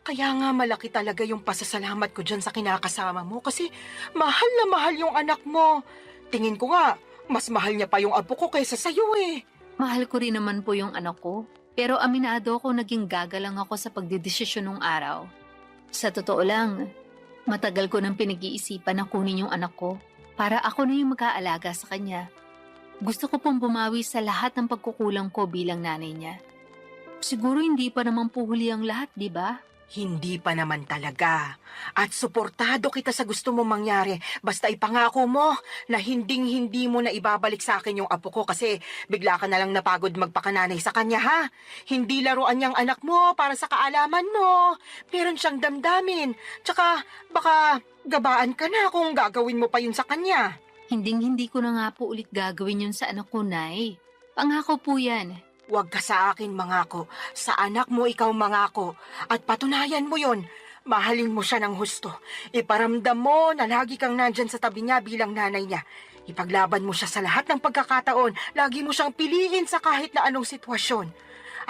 Kaya nga malaki talaga yung pasasalamat ko dyan sa kinakasama mo kasi mahal na mahal yung anak mo. Tingin ko nga, mas mahal niya pa yung apo ko kaysa sa'yo eh. Mahal ko rin naman po yung anak ko. Pero aminado ako naging gagalang ako sa pagdedesisyon nung araw. Sa totoo lang, matagal ko nang pinag-iisipan na kunin yung anak ko para ako na yung mag-aalaga sa kanya. Gusto ko pong bumawi sa lahat ng pagkukulang ko bilang nanay niya. Siguro hindi pa naman po huli ang lahat, di ba? Hindi pa naman talaga. At suportado kita sa gusto mong mangyari. Basta ipangako mo na hinding-hindi mo na ibabalik sa akin yung apo ko kasi bigla ka na lang napagod magpakananay sa kanya, ha? Hindi laruan niyang anak mo para sa kaalaman mo. Meron siyang damdamin. Tsaka baka gabaan ka na kung gagawin mo pa yun sa kanya. Hinding-hindi ko na nga po ulit gagawin yun sa anak ko, Nay. Pangako po yan. Huwag ka sa akin mangako. Sa anak mo ikaw mangako. At patunayan mo yon. Mahalin mo siya ng husto. Iparamdam mo na lagi kang nandyan sa tabi niya bilang nanay niya. Ipaglaban mo siya sa lahat ng pagkakataon. Lagi mo siyang piliin sa kahit na anong sitwasyon.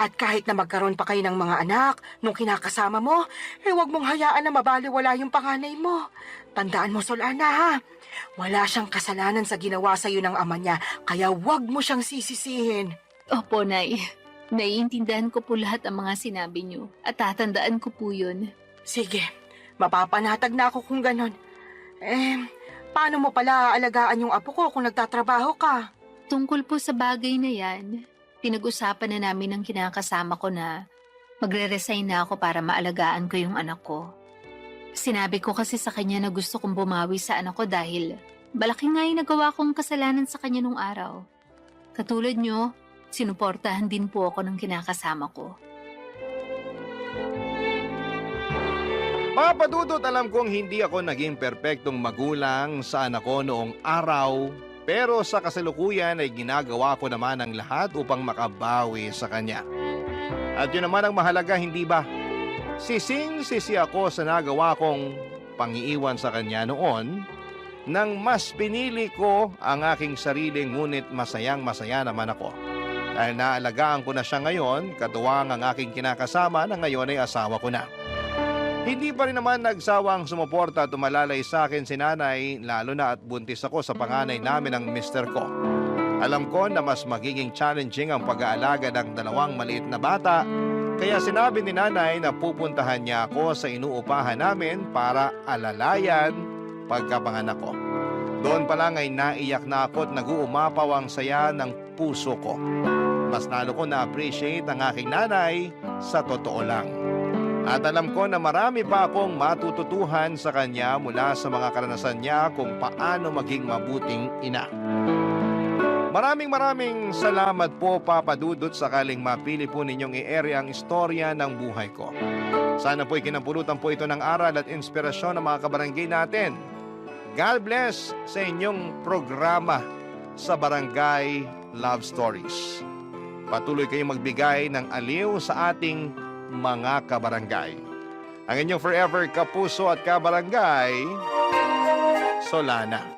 At kahit na magkaroon pa kayo ng mga anak nung kinakasama mo, huwag mong hayaan na mabaliwala yung panganay mo. Tandaan mo, Solana, ha? Wala siyang kasalanan sa ginawa sa'yo ng ama niya, kaya huwag mo siyang sisisihin. Opo, Nay. Naiintindihan ko po lahat ang mga sinabi niyo at tatandaan ko po yun. Sige, mapapanatag na ako kung ganon. Paano mo pala aalagaan yung apo ko kung nagtatrabaho ka? Tungkol po sa bagay na yan, pinag-usapan na namin ng kinakasama ko na magre-resign na ako para maalagaan ko yung anak ko. Sinabi ko kasi sa kanya na gusto kong bumawi sa anak ko dahil malaki nga yung nagawa kong kasalanan sa kanya nung araw. Katulad nyo, sinuportahan din po ako ng kinakasama ko. Papa Dudut, alam kong hindi ako naging perpektong magulang sa anak ko noong araw, pero sa kasalukuyan ay ginagawa ko naman ang lahat upang makabawi sa kanya. At yun naman ang mahalaga, hindi ba? Sising-sisi ako sa nagawa kong pangiiwan sa kanya noon nang mas pinili ko ang aking sarili, ngunit masayang-masaya naman ako. Dahil naalagaan ko na siya ngayon, katuwang ang aking kinakasama na ngayon ay asawa ko na. Hindi pa rin naman nagsawang sumuporta at umalalay sa akin si nanay, lalo na at buntis ako sa panganay namin ng mister ko. Alam ko na mas magiging challenging ang pag-aalaga ng dalawang maliit na bata, kaya sinabi ni nanay na pupuntahan niya ako sa inuupahan namin para alalayan pagkapanganak ko. Doon pa lang ay naiyak na ako at nag-uumapaw ang saya ng puso ko. Mas lalo ko na-appreciate ang aking nanay sa totoo lang. At alam ko na marami pa akong matututuhan sa kanya mula sa mga karanasan niya kung paano maging mabuting ina. Maraming salamat po, Papa Dudut, sakaling mapili po ninyong i-ere ang istorya ng buhay ko. Sana po'y kinapulutan po ito ng aral at inspirasyon ng mga kabarangay natin. God bless sa inyong programa sa Barangay Love Stories. Patuloy kayong magbigay ng aliw sa ating mga kabarangay. Ang inyong forever kapuso at kabarangay, Solana.